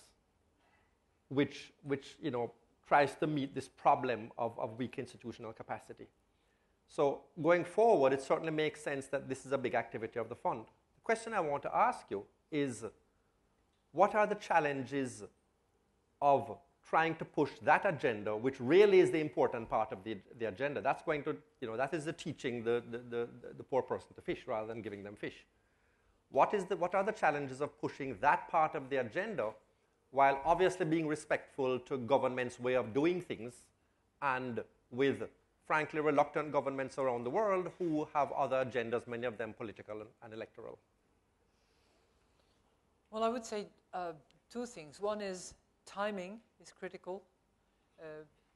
which tries to meet this problem of weak institutional capacity. So going forward, it certainly makes sense that this is a big activity of the fund. The question I want to ask you is, what are the challenges of trying to push that agenda, which really is the important part of the agenda? That's going to, that is the teaching the poor person to fish rather than giving them fish. What are the challenges of pushing that part of the agenda while obviously being respectful to government's way of doing things, and with, frankly, reluctant governments around the world who have other agendas, many of them political and electoral? Well, I would say two things. One is timing is critical,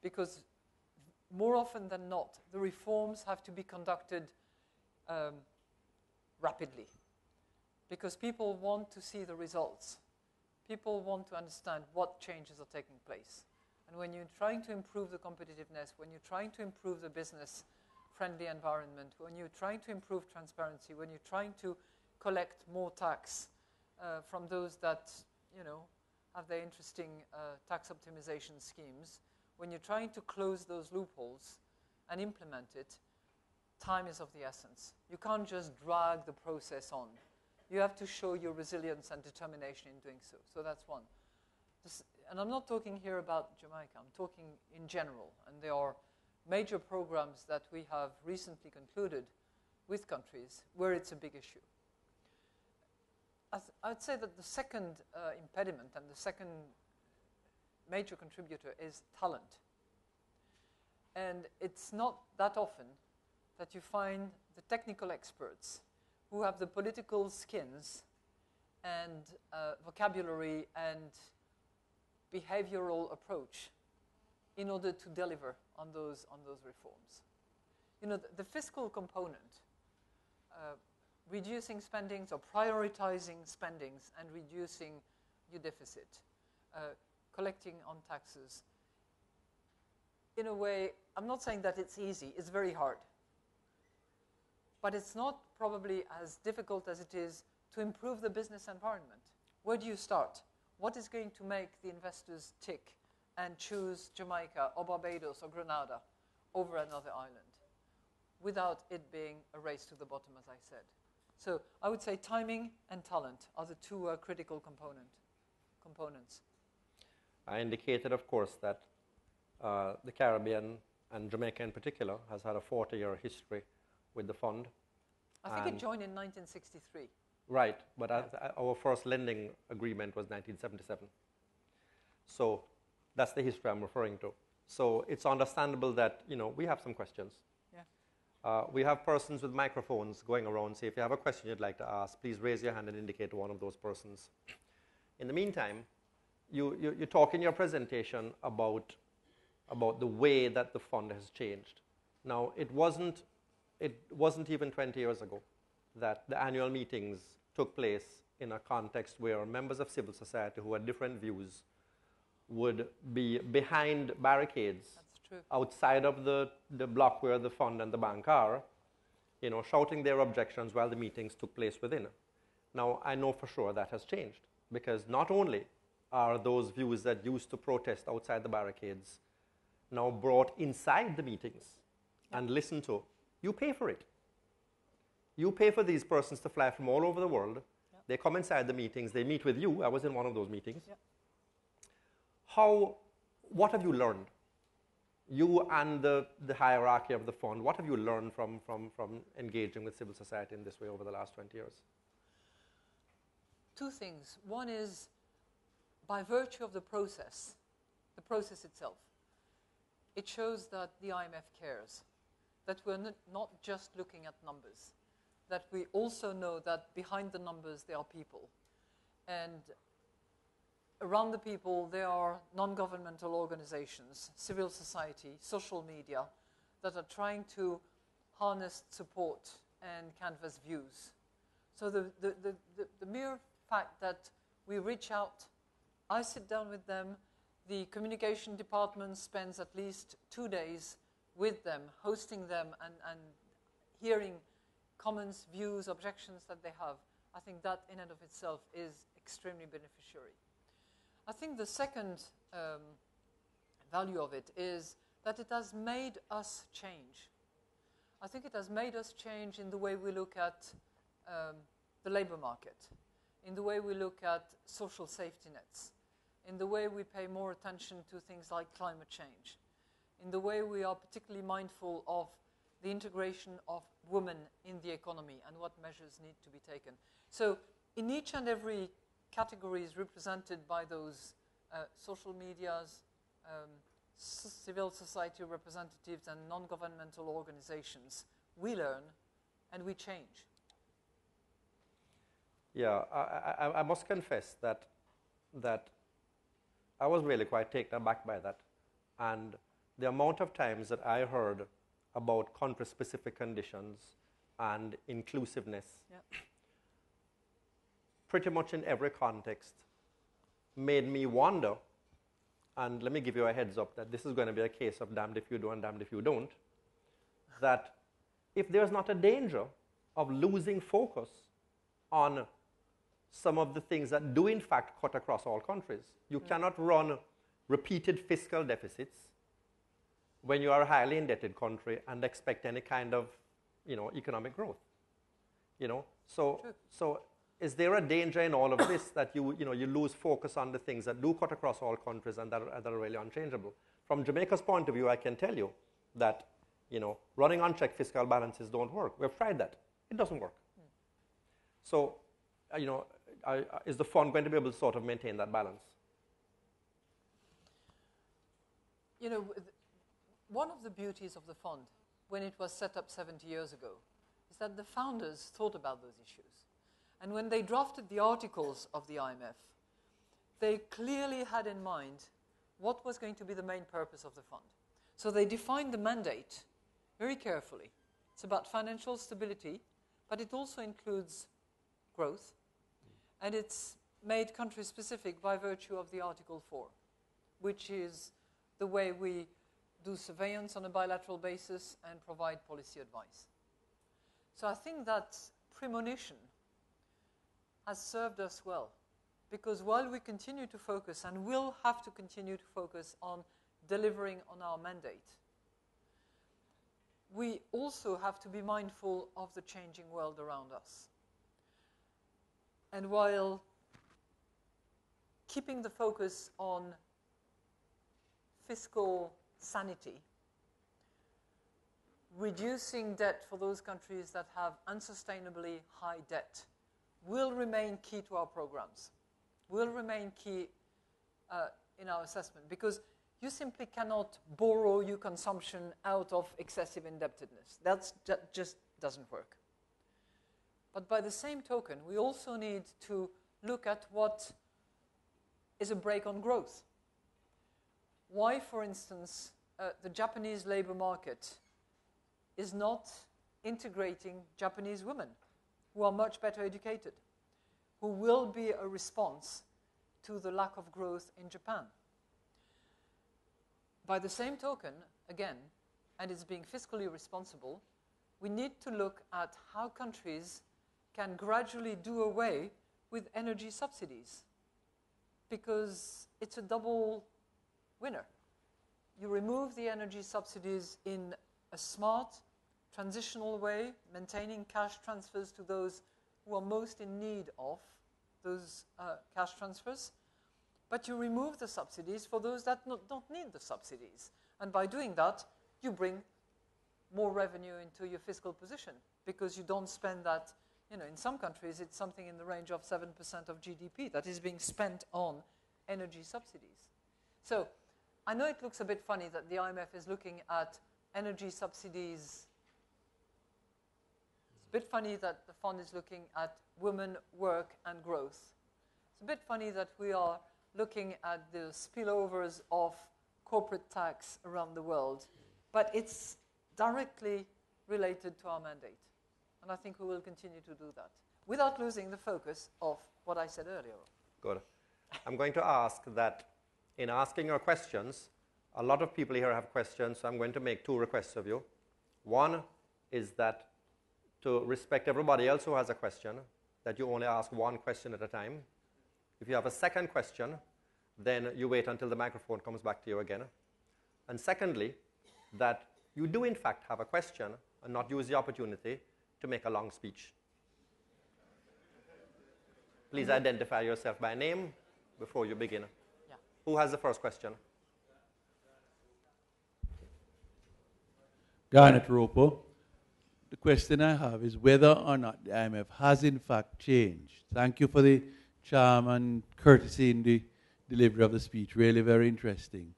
because more often than not, the reforms have to be conducted rapidly, because people want to see the results. People want to understand what changes are taking place. And when you're trying to improve the competitiveness, when you're trying to improve the business-friendly environment, when you're trying to improve transparency, when you're trying to collect more tax from those that, have their interesting tax optimization schemes, when you're trying to close those loopholes and implement it, time is of the essence. You can't just drag the process on. You have to show your resilience and determination in doing so. So that's one. And I'm not talking here about Jamaica. I'm talking in general. And there are major programs that we have recently concluded with countries where it's a big issue. I'd say that the second impediment and the second major contributor is talent. And it's not that often that you find the technical experts who have the political skins and vocabulary and behavioral approach in order to deliver on those reforms. The fiscal component, reducing spendings or prioritizing spendings and reducing your deficit, collecting on taxes. In a way, I'm not saying that it's easy, it's very hard. But it's not probably as difficult as it is to improve the business environment. Where do you start? What is going to make the investors tick and choose Jamaica or Barbados or Grenada over another island without it being a race to the bottom, as I said? So I would say timing and talent are the two critical components. I indicated, of course, that the Caribbean, and Jamaica in particular, has had a 40-year history with the fund. I think it joined in 1963. Right, but our first lending agreement was 1977. So that's the history I'm referring to. So it's understandable that, we have some questions. Yeah. We have persons with microphones going around. So if you have a question you'd like to ask, please raise your hand and indicate to one of those persons. In the meantime, you talk in your presentation about the way that the fund has changed. Now, it wasn't even 20 years ago that the annual meetings took place in a context where members of civil society who had different views would be behind barricades outside of the block where the fund and the bank are, shouting their objections while the meetings took place within. Now, I know for sure that has changed, because not only are those views that used to protest outside the barricades now brought inside the meetings and listened to, you pay for it. You pay for these persons to fly from all over the world. Yep. They come inside the meetings. They meet with you. I was in one of those meetings. Yep. What have you learned? You and the hierarchy of the fund, what have you learned from engaging with civil society in this way over the last 20 years? Two things. One is, by virtue of the process itself, it shows that the IMF cares, that we're not just looking at numbers, that we also know that behind the numbers there are people. And around the people there are non-governmental organizations, civil society, social media, that are trying to harness support and canvass views. So the mere fact that we reach out, I sit down with them, the communication department spends at least 2 days with them, hosting them and hearing comments, views, objections that they have, I think that in and of itself is extremely beneficiary. I think the second value of it is that it has made us change. I think it has made us change in the way we look at the labor market, in the way we look at social safety nets, in the way we pay more attention to things like climate change, in the way we are particularly mindful of the integration of women in the economy and what measures need to be taken. So in each and every category is represented by those social medias, civil society representatives and non-governmental organizations. We learn and we change. Yeah, I must confess that I was really quite taken aback by that. And the amount of times that I heard about country-specific conditions and inclusiveness, pretty much in every context, made me wonder, and let me give you a heads up that this is going to be a case of damned if you do and damned if you don't, that if there's not a danger of losing focus on some of the things that do in fact cut across all countries. You cannot run repeated fiscal deficits when you are a highly indebted country and expect any kind of, economic growth. So is there a danger in all of this that you lose focus on the things that do cut across all countries and that are really unchangeable? From Jamaica's point of view, I can tell you that running unchecked fiscal balances don't work. We've tried that. It doesn't work. So, is the fund going to be able to sort of maintain that balance? One of the beauties of the fund, when it was set up 70 years ago, is that the founders thought about those issues. And when they drafted the articles of the IMF, they clearly had in mind what was going to be the main purpose of the fund. So they defined the mandate very carefully. It's about financial stability, but it also includes growth, and it's made country-specific by virtue of the Article 4, which is the way we do surveillance on a bilateral basis and provide policy advice. So I think that premonition has served us well, because while we continue to focus, and will have to continue to focus on delivering on our mandate, we also have to be mindful of the changing world around us. And while keeping the focus on fiscal sanity, reducing debt for those countries that have unsustainably high debt will remain key to our programs, will remain key in our assessment, because you simply cannot borrow your consumption out of excessive indebtedness. That just doesn't work. But by the same token, we also need to look at what is a brake on growth. Why, for instance, the Japanese labor market is not integrating Japanese women who are much better educated, who will be a response to the lack of growth in Japan. By the same token, again, and it's being fiscally responsible, we need to look at how countries can gradually do away with energy subsidies, because it's a double winner. You remove the energy subsidies in a smart, transitional way, maintaining cash transfers to those who are most in need of those cash transfers, but you remove the subsidies for those that don't need the subsidies. And by doing that, you bring more revenue into your fiscal position, because you don't spend that. In some countries, it's something in the range of 7% of GDP that is being spent on energy subsidies. So I know it looks a bit funny that the IMF is looking at energy subsidies. It's a bit funny that the fund is looking at women, work, and growth. It's a bit funny that we are looking at the spillovers of corporate tax around the world, but it's directly related to our mandate. And I think we will continue to do that without losing the focus of what I said earlier. Good. I'm going to ask that in asking your questions, a lot of people here have questions, so I'm going to make two requests of you. One is that to respect everybody else who has a question, that you only ask one question at a time. If you have a second question, then you wait until the microphone comes back to you again. And secondly, that you do in fact have a question and not use the opportunity to make a long speech. Please identify yourself by name before you begin. Yeah. Who has the first question? Garnet Roper. The question I have is whether or not the IMF has in fact changed. Thank you for the charm and courtesy in the delivery of the speech. Really very interesting.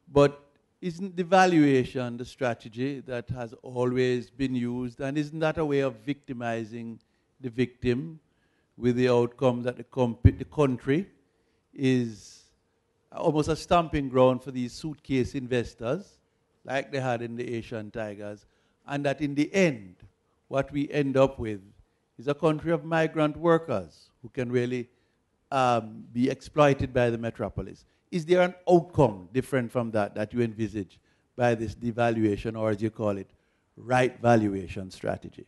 But isn't the valuation the strategy that has always been used? And isn't that a way of victimizing the victim with the outcome that the country is almost a stomping ground for these suitcase investors, like they had in the Asian Tigers, and that in the end, what we end up with is a country of migrant workers who can really be exploited by the metropolis. Is there an outcome different from that you envisage by this devaluation, or as you call it, right valuation strategy?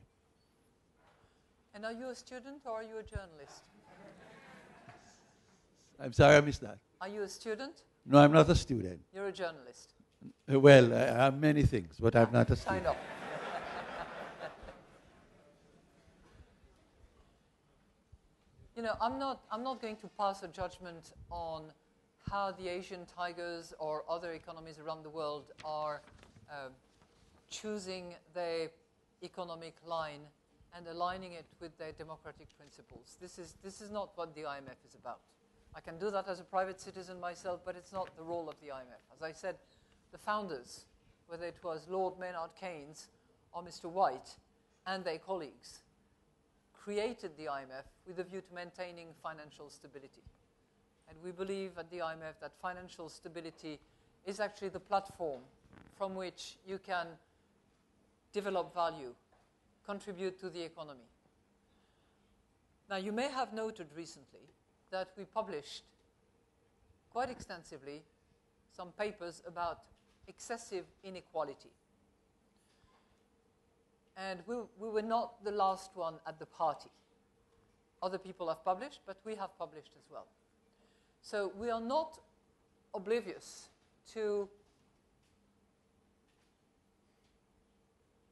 And are you a student or are you a journalist? I'm sorry, I missed that. Are you a student? No, I'm not a student. You're a journalist. Well, I am many things, but I'm not a student. Kind of. You know, I'm not going to pass a judgment on how the Asian Tigers or other economies around the world are choosing their economic line and aligning it with their democratic principles. This is not what the IMF is about. I can do that as a private citizen myself, but it's not the role of the IMF. As I said, the founders, whether it was Lord Maynard Keynes or Mr. White and their colleagues, created the IMF with a view to maintaining financial stability. And we believe at the IMF that financial stability is actually the platform from which you can develop value, contribute to the economy. Now, you may have noted recently that we published quite extensively some papers about excessive inequality. And we were not the last one at the party. Other people have published, but we have published as well. So we are not oblivious to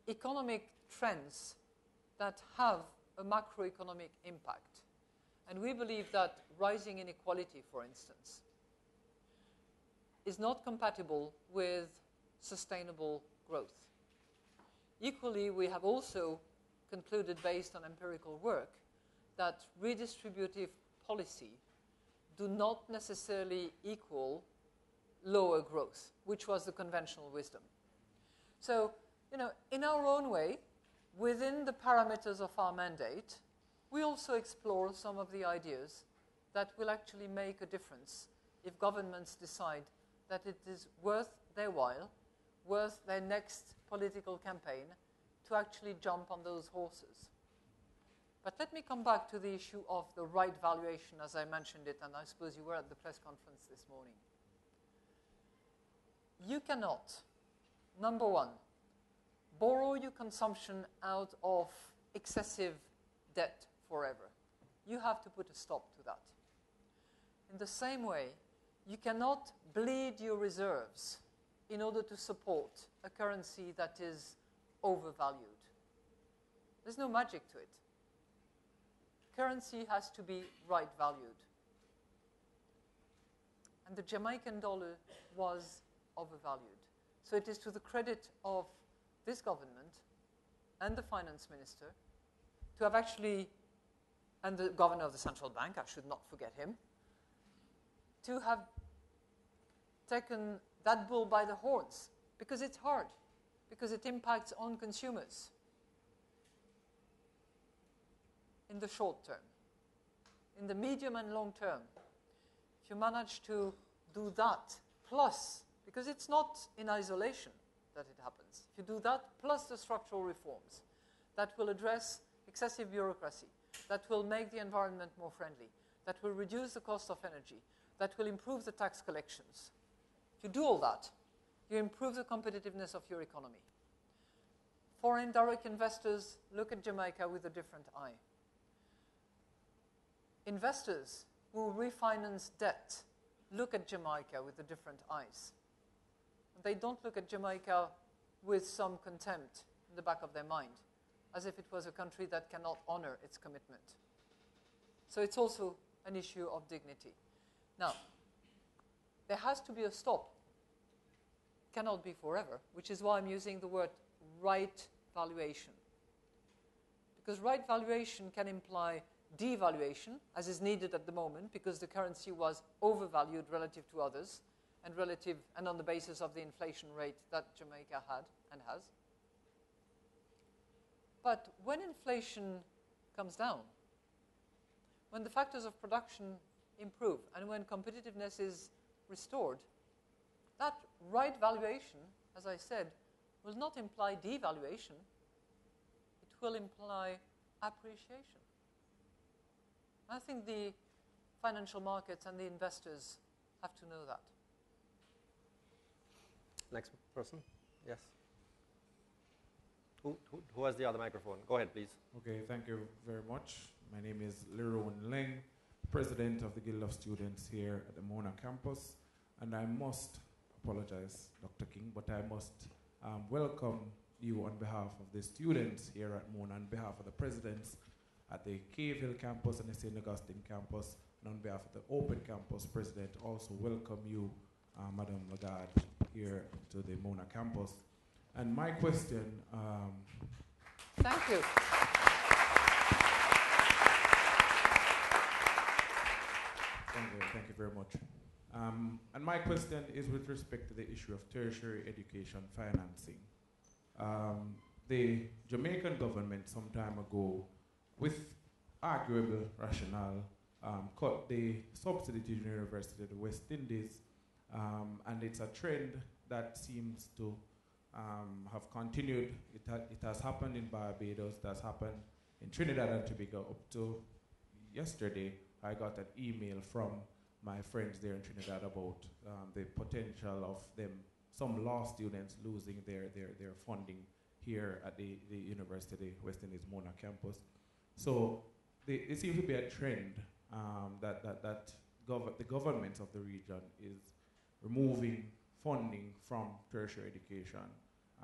economic trends that have a macroeconomic impact. And we believe that rising inequality, for instance, is not compatible with sustainable growth. Equally, we have also concluded, based on empirical work, that redistributive policy do not necessarily equal lower growth, which was the conventional wisdom. So, you know, in our own way, within the parameters of our mandate, we also explore some of the ideas that will actually make a difference if governments decide that it is worth their while, worth their next political campaign, to actually jump on those horses. But let me come back to the issue of the right valuation, as I mentioned it, and I suppose you were at the press conference this morning. You cannot, number one, borrow your consumption out of excessive debt forever. You have to put a stop to that. In the same way, you cannot bleed your reserves in order to support a currency that is overvalued. There's no magic to it. Currency has to be right valued. And the Jamaican dollar was overvalued. So it is to the credit of this government and the finance minister to have actually, and the governor of the central bank, I should not forget him, to have taken that bull by the horns, because it's hard, because it impacts on consumers in the short term. In the medium and long term, if you manage to do that, plus, because it's not in isolation that it happens, if you do that, plus the structural reforms that will address excessive bureaucracy, that will make the environment more friendly, that will reduce the cost of energy, that will improve the tax collections. If you do all that, you improve the competitiveness of your economy. Foreign direct investors look at Jamaica with a different eye. Investors who refinance debt look at Jamaica with a different eyes. They don't look at Jamaica with some contempt in the back of their mind, as if it was a country that cannot honor its commitment. So it's also an issue of dignity. Now, there has to be a stop. It cannot be forever, which is why I'm using the word right valuation. Because right valuation can imply devaluation, as is needed at the moment, because the currency was overvalued relative to others, and on the basis of the inflation rate that Jamaica had and has. But when inflation comes down, when the factors of production improve, and when competitiveness is restored, that right valuation, as I said, will not imply devaluation. It will imply appreciation. I think the financial markets and the investors have to know that. Next person. Yes. Who has the other microphone? Go ahead, please. Okay, thank you very much. My name is Leroy Leng, President of the Guild of Students here at the Mona campus. And I must apologize, Dr. King, but I must welcome you on behalf of the students here at Mona, on behalf of the presidents at the Cave Hill campus and the St. Augustine campus, and on behalf of the Open Campus President, also welcome you, Madam Lagarde, here to the Mona campus. And my question... Thank you. Thank you very much. And my question is with respect to the issue of tertiary education financing. The Jamaican government some time ago, with arguable rationale, cut the subsidy to the University of the West Indies, and it's a trend that seems to have continued. It has happened in Barbados, it has happened in Trinidad and Tobago. Up to yesterday, I got an email from my friends there in Trinidad about the potential of them, some law students losing their funding here at the University of the West Indies Mona campus. So it seems to be a trend that the governments of the region is removing funding from tertiary education.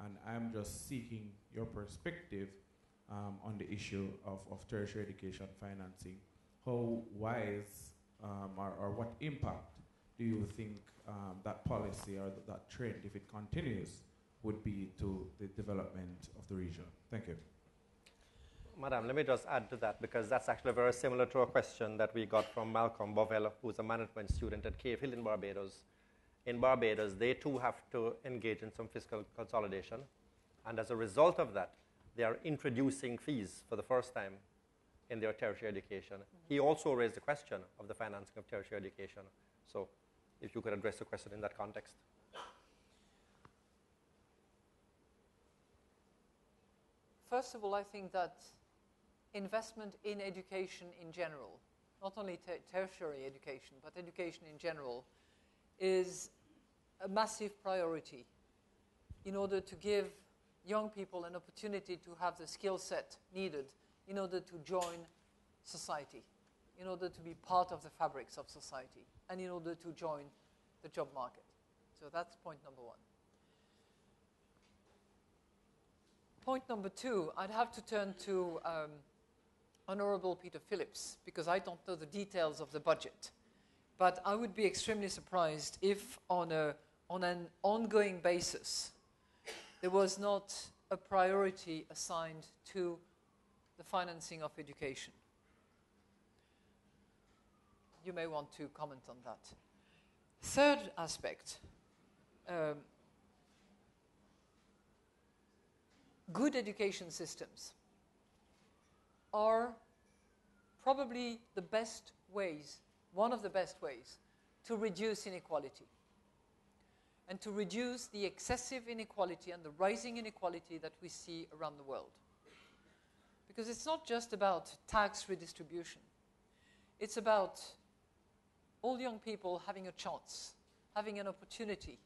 And I'm just seeking your perspective on the issue of tertiary education financing. How wise or what impact do you think that policy or that trend, if it continues, would be to the development of the region? Thank you. Madam, let me just add to that, because that's actually very similar to a question that we got from Malcolm Bovell, who's a management student at Cave Hill in Barbados. In Barbados, they too have to engage in some fiscal consolidation. And as a result of that, they are introducing fees for the first time in their tertiary education. He also raised the question of the financing of tertiary education. So if you could address the question in that context. First of all, I think that investment in education in general, not only tertiary education, but education in general, is a massive priority in order to give young people an opportunity to have the skill set needed in order to join society, in order to be part of the fabrics of society, and in order to join the job market. So that's point number one. Point number two, I'd have to turn to Honorable Peter Phillips, because I don't know the details of the budget. But I would be extremely surprised if on an ongoing basis there was not a priority assigned to the financing of education. You may want to comment on that. Third aspect, good education systems are probably the best ways, one of the best ways, to reduce inequality and to reduce the excessive inequality and the rising inequality that we see around the world. Because it's not just about tax redistribution. It's about all young people having a chance, having an opportunity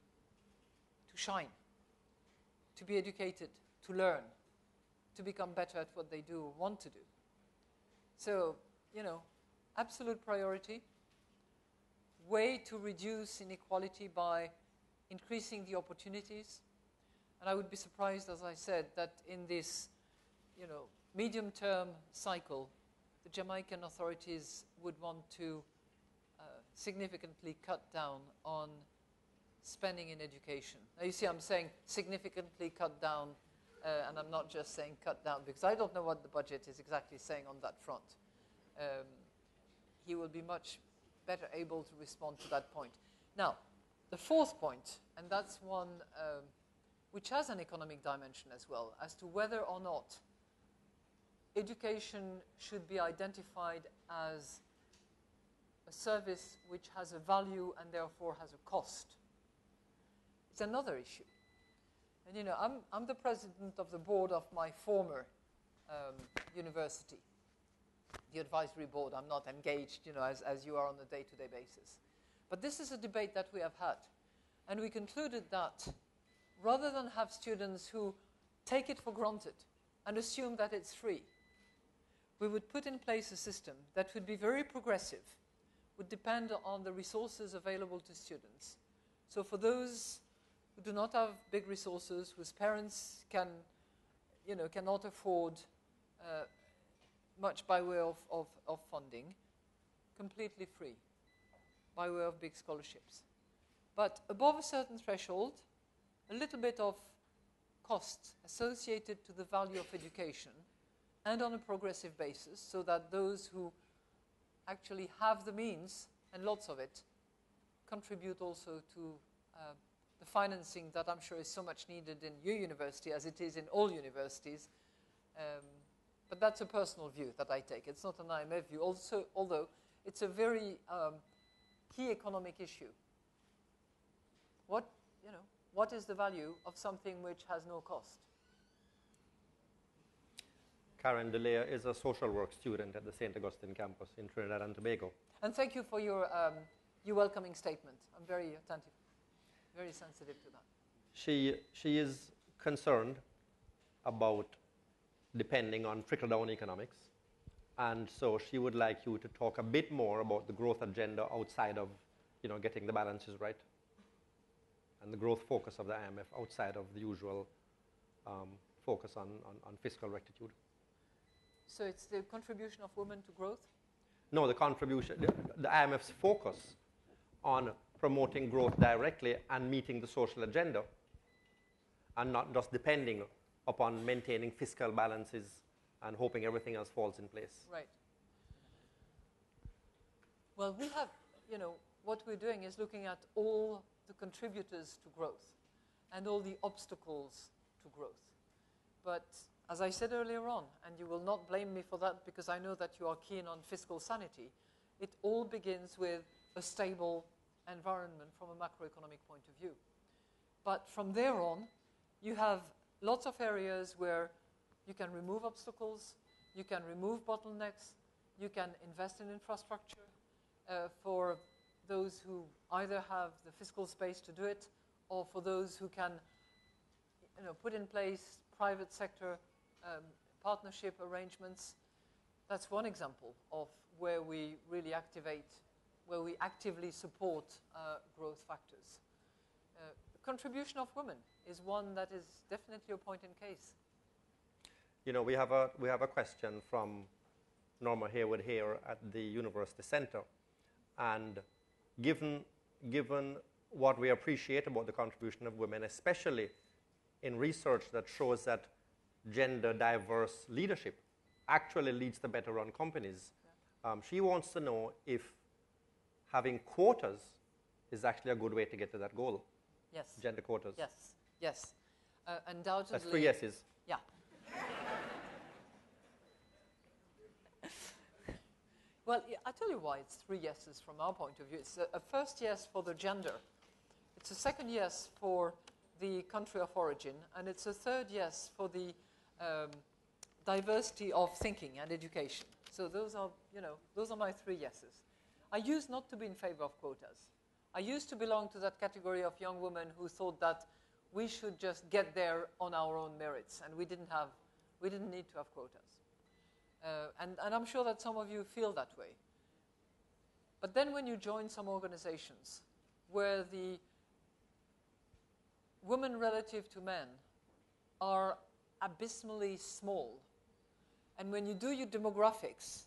to shine, to be educated, to learn, to become better at what they do, want to do. So, absolute priority, way to reduce inequality by increasing the opportunities. And I would be surprised, as I said, that in this, medium-term cycle, the Jamaican authorities would want to significantly cut down on spending in education. Now, you see, I'm saying significantly cut down, and I'm not just saying cut down, because I don't know what the budget is exactly saying on that front. He will be much better able to respond to that point. Now, the fourth point, and that's one which has an economic dimension as well, as to whether or not education should be identified as a service which has a value and therefore has a cost. It's another issue. And I'm the president of the board of my former university, the advisory board. I'm not engaged, as you are on a day-to-day basis. But this is a debate that we have had. And we concluded that rather than have students who take it for granted and assume that it's free, we would put in place a system that would be very progressive, would depend on the resources available to students. So for those who do not have big resources, whose parents cannot afford much by way of funding, completely free, by way of big scholarships. But above a certain threshold, a little bit of cost associated to the value of education, and on a progressive basis, so that those who actually have the means, and lots of it, contribute also to the financing that I'm sure is so much needed in your university as it is in all universities. But that's a personal view that I take. It's not an IMF view, also, although it's a very key economic issue. What is the value of something which has no cost? Karen DeLea is a social work student at the St. Augustine campus in Trinidad and Tobago. And thank you for your welcoming statement. I'm very attentive, very sensitive to that. She is concerned about depending on trickle-down economics, and so she would like you to talk a bit more about the growth agenda outside of, getting the balances right, and the growth focus of the IMF outside of the usual focus on fiscal rectitude. So it's the contribution of women to growth? No, the contribution, the IMF's focus on promoting growth directly and meeting the social agenda, and not just depending upon maintaining fiscal balances and hoping everything else falls in place. Right. Well, we have, what we're doing is looking at all the contributors to growth and all the obstacles to growth. But as I said earlier on, and you will not blame me for that because I know that you are keen on fiscal sanity, it all begins with a stable environment from a macroeconomic point of view. But from there on, you have lots of areas where you can remove obstacles, you can remove bottlenecks, you can invest in infrastructure for those who either have the fiscal space to do it or for those who can put in place private sector partnership arrangements. That's one example of where we really where we actively support growth factors. The contribution of women is one that is definitely a point in case. We have a question from Norma Hayward here at the University Center, and given what we appreciate about the contribution of women, especially in research that shows that gender diverse leadership actually leads to better run companies, she wants to know if having quotas is actually a good way to get to that goal. Yes. Gender quotas. Yes. Undoubtedly. That's 3 yeses. Yeah. Well, I'll tell you why it's 3 yeses from our point of view. It's a first yes for the gender. It's a second yes for the country of origin. And it's a third yes for the diversity of thinking and education. So those are my 3 yeses. I used not to be in favor of quotas. I used to belong to that category of young women who thought that we should just get there on our own merits, and we didn't have We didn't need to have quotas. And I'm sure that some of you feel that way. But then when you join some organizations where the women relative to men are abysmally small, and when you do your demographics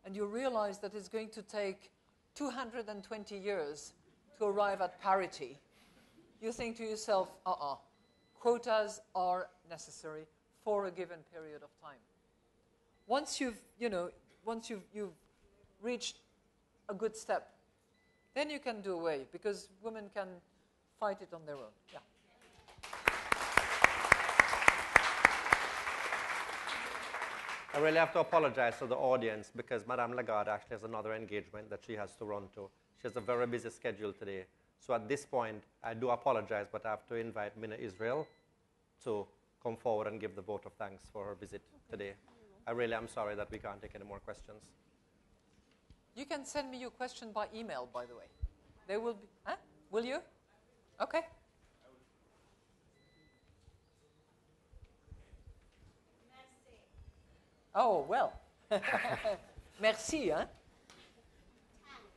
and you realize that it's going to take 220 years to arrive at parity, you think to yourself, quotas are necessary for a given period of time. Once you've reached a good step, then you can do away, because women can fight it on their own. Yeah. I really have to apologize to the audience because Madame Lagarde actually has another engagement that she has to run to. She has a very busy schedule today. So at this point, I do apologize, but I have to invite Mina Israel to come forward and give the vote of thanks for her visit today. I really am sorry that we can't take any more questions. You can send me your question by email, by the way. They will be, huh? Will you? Okay. Merci. Oh, well. Merci, huh? Thanks.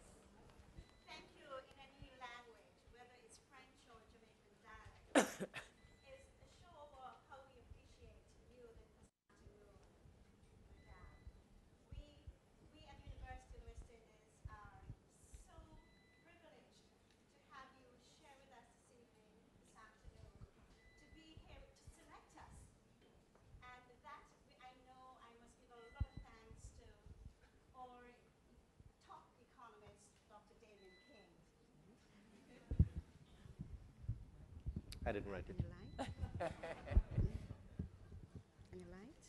Thank you in any language, whether it's French or Jamaican dialect, is a show of how we appreciate you this afternoon, Madame. We at University of the West Indies are so privileged to have you share with us this evening, this afternoon, to be here to select us. And that, I know I must give a lot of thanks to our top economist, Dr. Damien King. I didn't write it. Any light?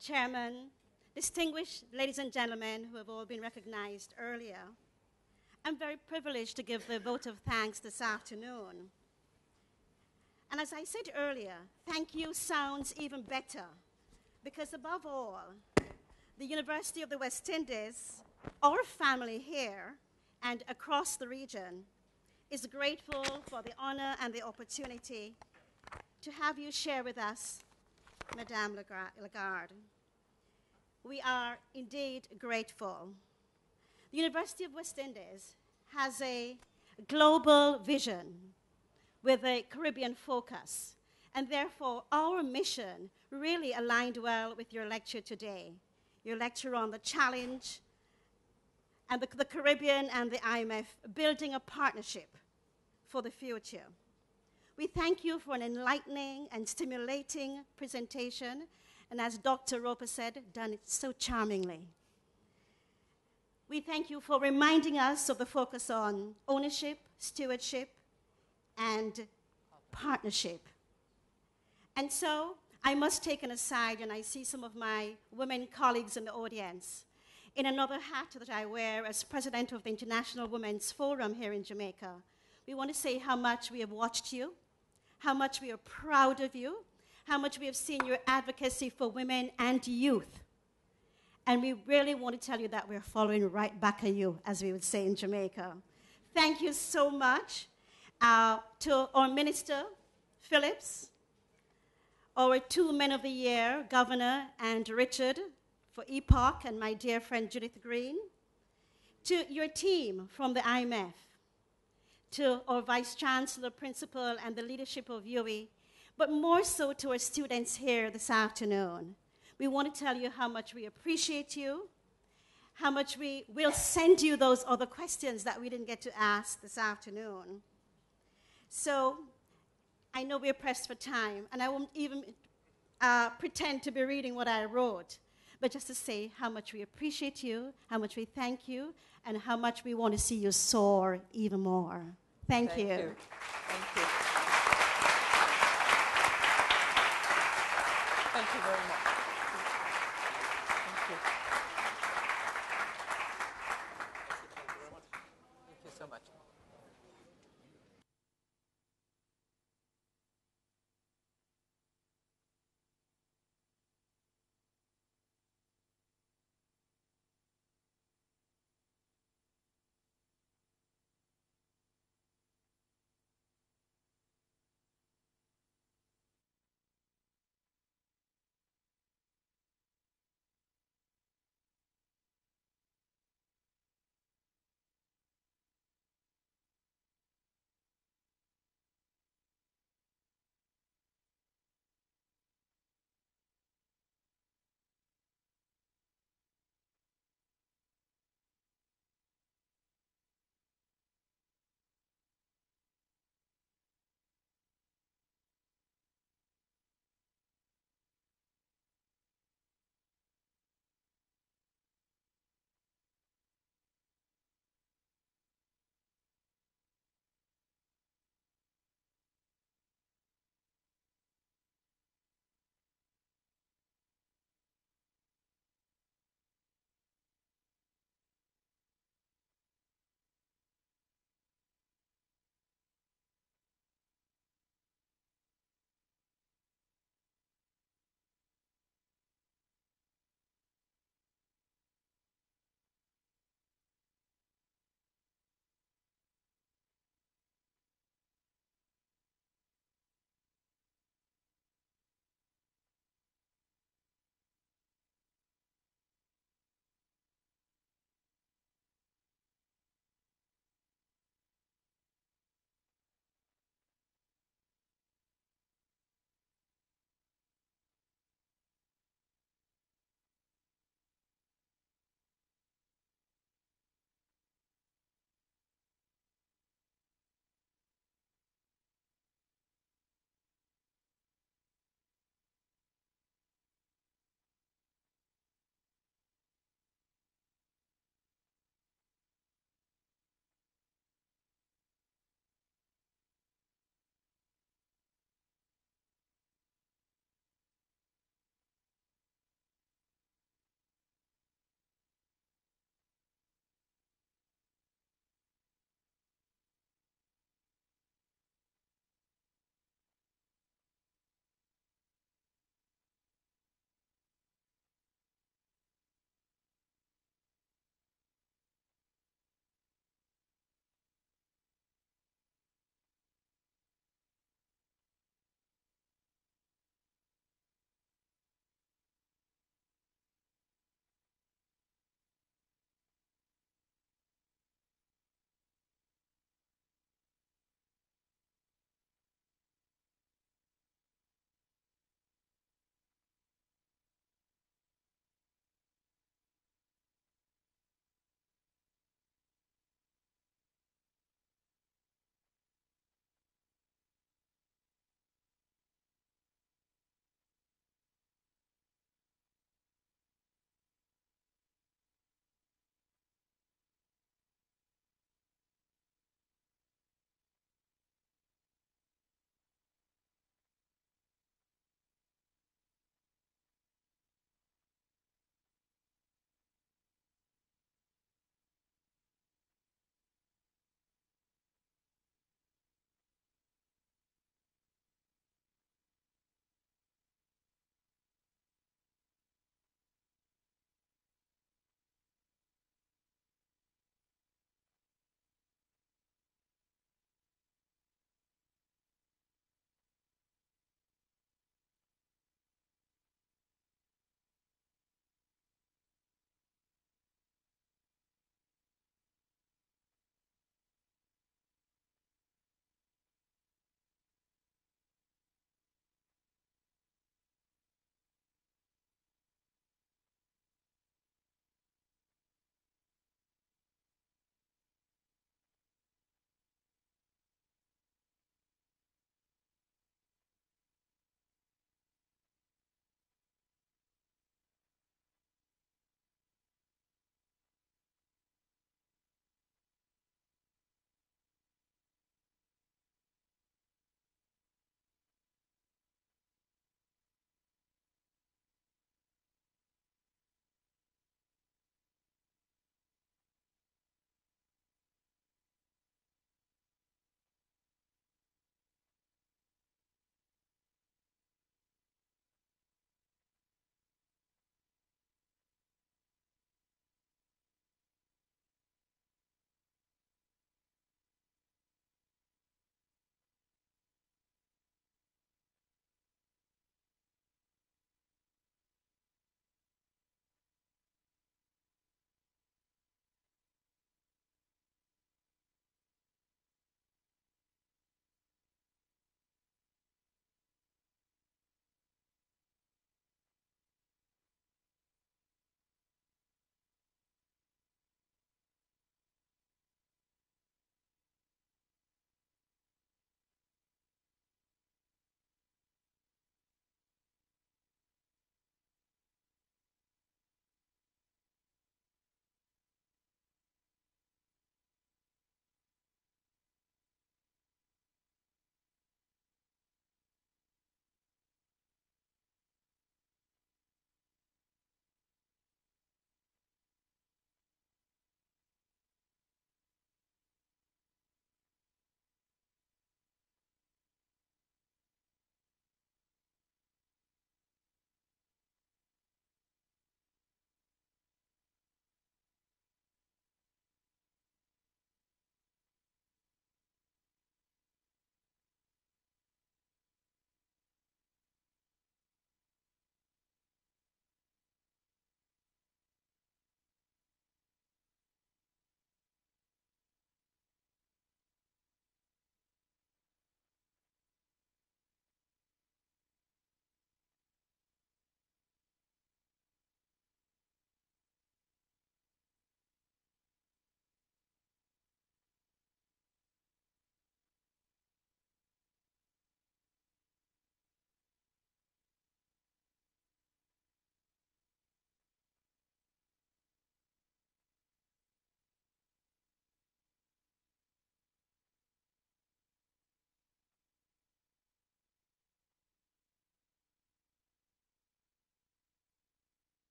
Chairman, distinguished ladies and gentlemen who have all been recognized earlier, I'm very privileged to give the vote of thanks this afternoon. And as I said earlier, thank you sounds even better, because above all, the University of the West Indies, our family here and across the region, is grateful for the honor and the opportunity to have you share with us, Madame Lagarde. We are indeed grateful. The University of West Indies has a global vision with a Caribbean focus, and therefore our mission really aligned well with your lecture today. Your lecture on the challenge and the Caribbean and the IMF, building a partnership for the future. We thank you for an enlightening and stimulating presentation, and as Dr. Roper said, done it so charmingly. We thank you for reminding us of the focus on ownership, stewardship, and partnership. And so I must take an aside, and I see some of my women colleagues in the audience. In another hat that I wear as president of the International Women's Forum here in Jamaica, we want to say how much we have watched you, how much we are proud of you, how much we have seen your advocacy for women and youth. And we really want to tell you that we're following right back at you, as we would say in Jamaica. Thank you so much to our Minister, Phillips, our 2 Men of the Year, Governor and Richard, for EPOC, and my dear friend Judith Green, to your team from the IMF, to our Vice Chancellor, Principal, and the leadership of UWI, but more so to our students here this afternoon. We want to tell you how much we appreciate you, how much we will send you those other questions that we didn't get to ask this afternoon. So I know we're pressed for time, and I won't even pretend to be reading what I wrote, but just to say how much we appreciate you, how much we thank you, and how much we want to see you soar even more. Thank you. Thank you.